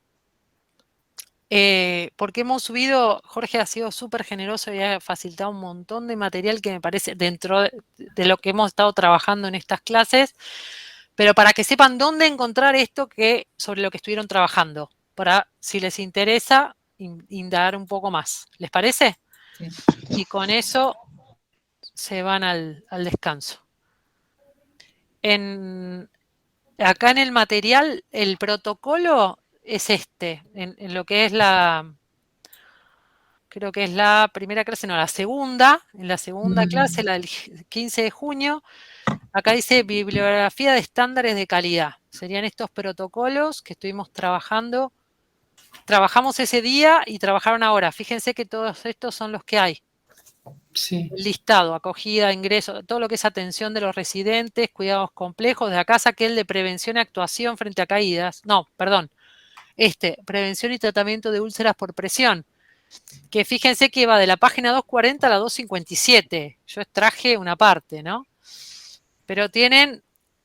porque hemos subido, Jorge ha sido súper generoso y ha facilitado un montón de material que me parece dentro de lo que hemos estado trabajando en estas clases, pero para que sepan dónde encontrar esto sobre lo que estuvieron trabajando, para si les interesa indagar un poco más. ¿Les parece? Sí. Y con eso se van al descanso. Acá en el material, el protocolo es en lo que es creo que es la primera clase, no, la segunda, en la segunda clase, la del 15 de junio, acá dice bibliografía de estándares de calidad. Serían estos protocolos que estuvimos trabajando. Trabajamos ese día y trabajaron ahora. Fíjense que todos estos son los que hay. Sí. El listado, acogida, ingreso, todo lo que es atención de los residentes, cuidados complejos. De acá saqué el de prevención y actuación frente a caídas. No, perdón. Prevención y tratamiento de úlceras por presión. Que fíjense que va de la página 240 a la 257. Yo extraje una parte, ¿no? Pero tienen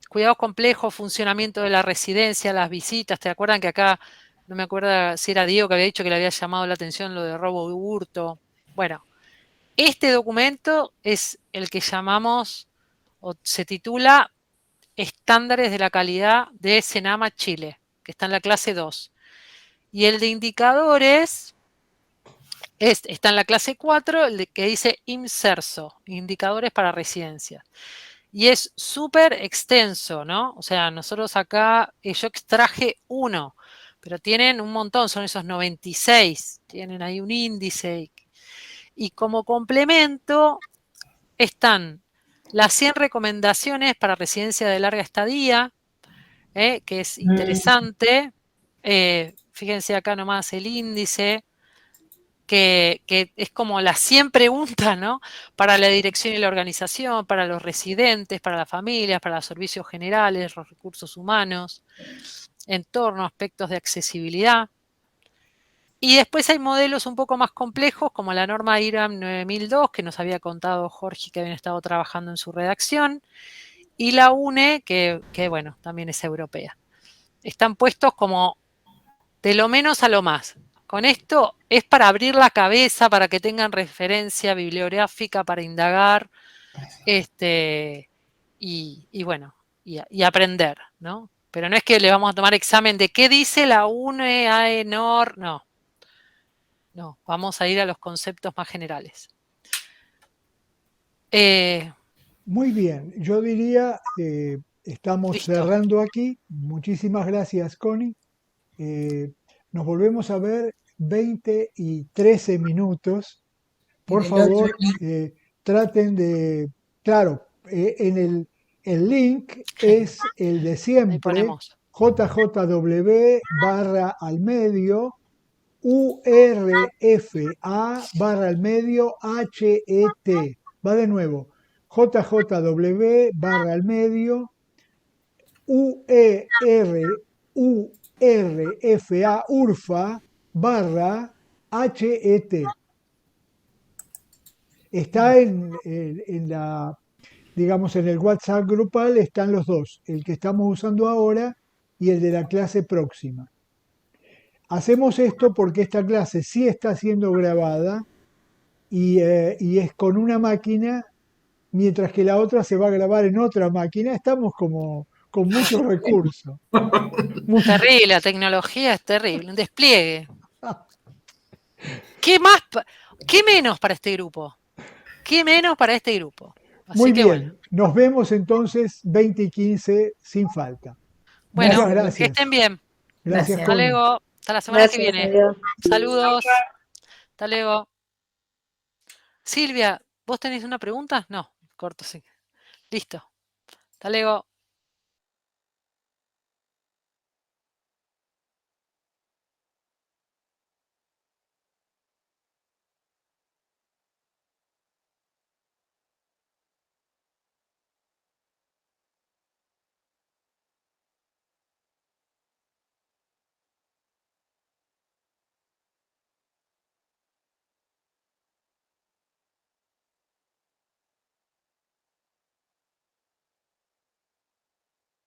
cuidados complejos, funcionamiento de la residencia, las visitas. ¿Te acuerdan que acá, no me acuerdo si era Diego que había dicho que le había llamado la atención lo de robo y hurto? Bueno, este documento es el que llamamos, o se titula Estándares de la calidad de Senama Chile, que está en la clase 2. Y el de indicadores está en la clase 4, el que dice IMSERSO, indicadores para residencias. Y es súper extenso, ¿no? O sea, nosotros acá, yo extraje uno, pero tienen un montón, son esos 96, tienen ahí un índice. Y como complemento están las 100 recomendaciones para residencia de larga estadía, que es interesante. Fíjense acá nomás el índice, que es como las 100 preguntas, ¿no? Para la dirección y la organización, para los residentes, para las familias, para los servicios generales, los recursos humanos, entorno, aspectos de accesibilidad. Y después hay modelos un poco más complejos, como la norma IRAM 9002, que nos había contado Jorge, que habían estado trabajando en su redacción, y la UNE, que bueno, también es europea. Están puestos como de lo menos a lo más. Con esto es para abrir la cabeza, para que tengan referencia bibliográfica, para indagar, y bueno, y aprender, ¿no? Pero no es que le vamos a tomar examen de qué dice la UNE, AENOR, no. No, vamos a ir a los conceptos más generales. Muy bien, yo diría, estamos cerrando aquí. Muchísimas gracias, Connie. Nos volvemos a ver 20 y 13 minutos. Por favor, traten de... Claro, el link es el de siempre, jjw/almedio, urfa/almedio, HET. Va de nuevo, jjw/almedio, urfa/HET. Está en la, digamos, en el WhatsApp grupal están los dos, el que estamos usando ahora y el de la clase próxima. Hacemos esto porque esta clase sí está siendo grabada y es con una máquina, mientras que la otra se va a grabar en otra máquina. Estamos como con muchos recursos. Terrible, la tecnología es terrible, un despliegue. ¿Qué más? ¿Qué menos para este grupo? ¿Qué menos para este grupo? Así Muy bien, bueno. Nos vemos entonces 20 y 15 sin falta. Bueno, muchas gracias. Que estén bien. Gracias, Hasta luego, hasta la semana que viene. Adiós. Saludos. Hasta luego. Silvia, ¿vos tenés una pregunta? No, corto, sí. Listo. Hasta luego.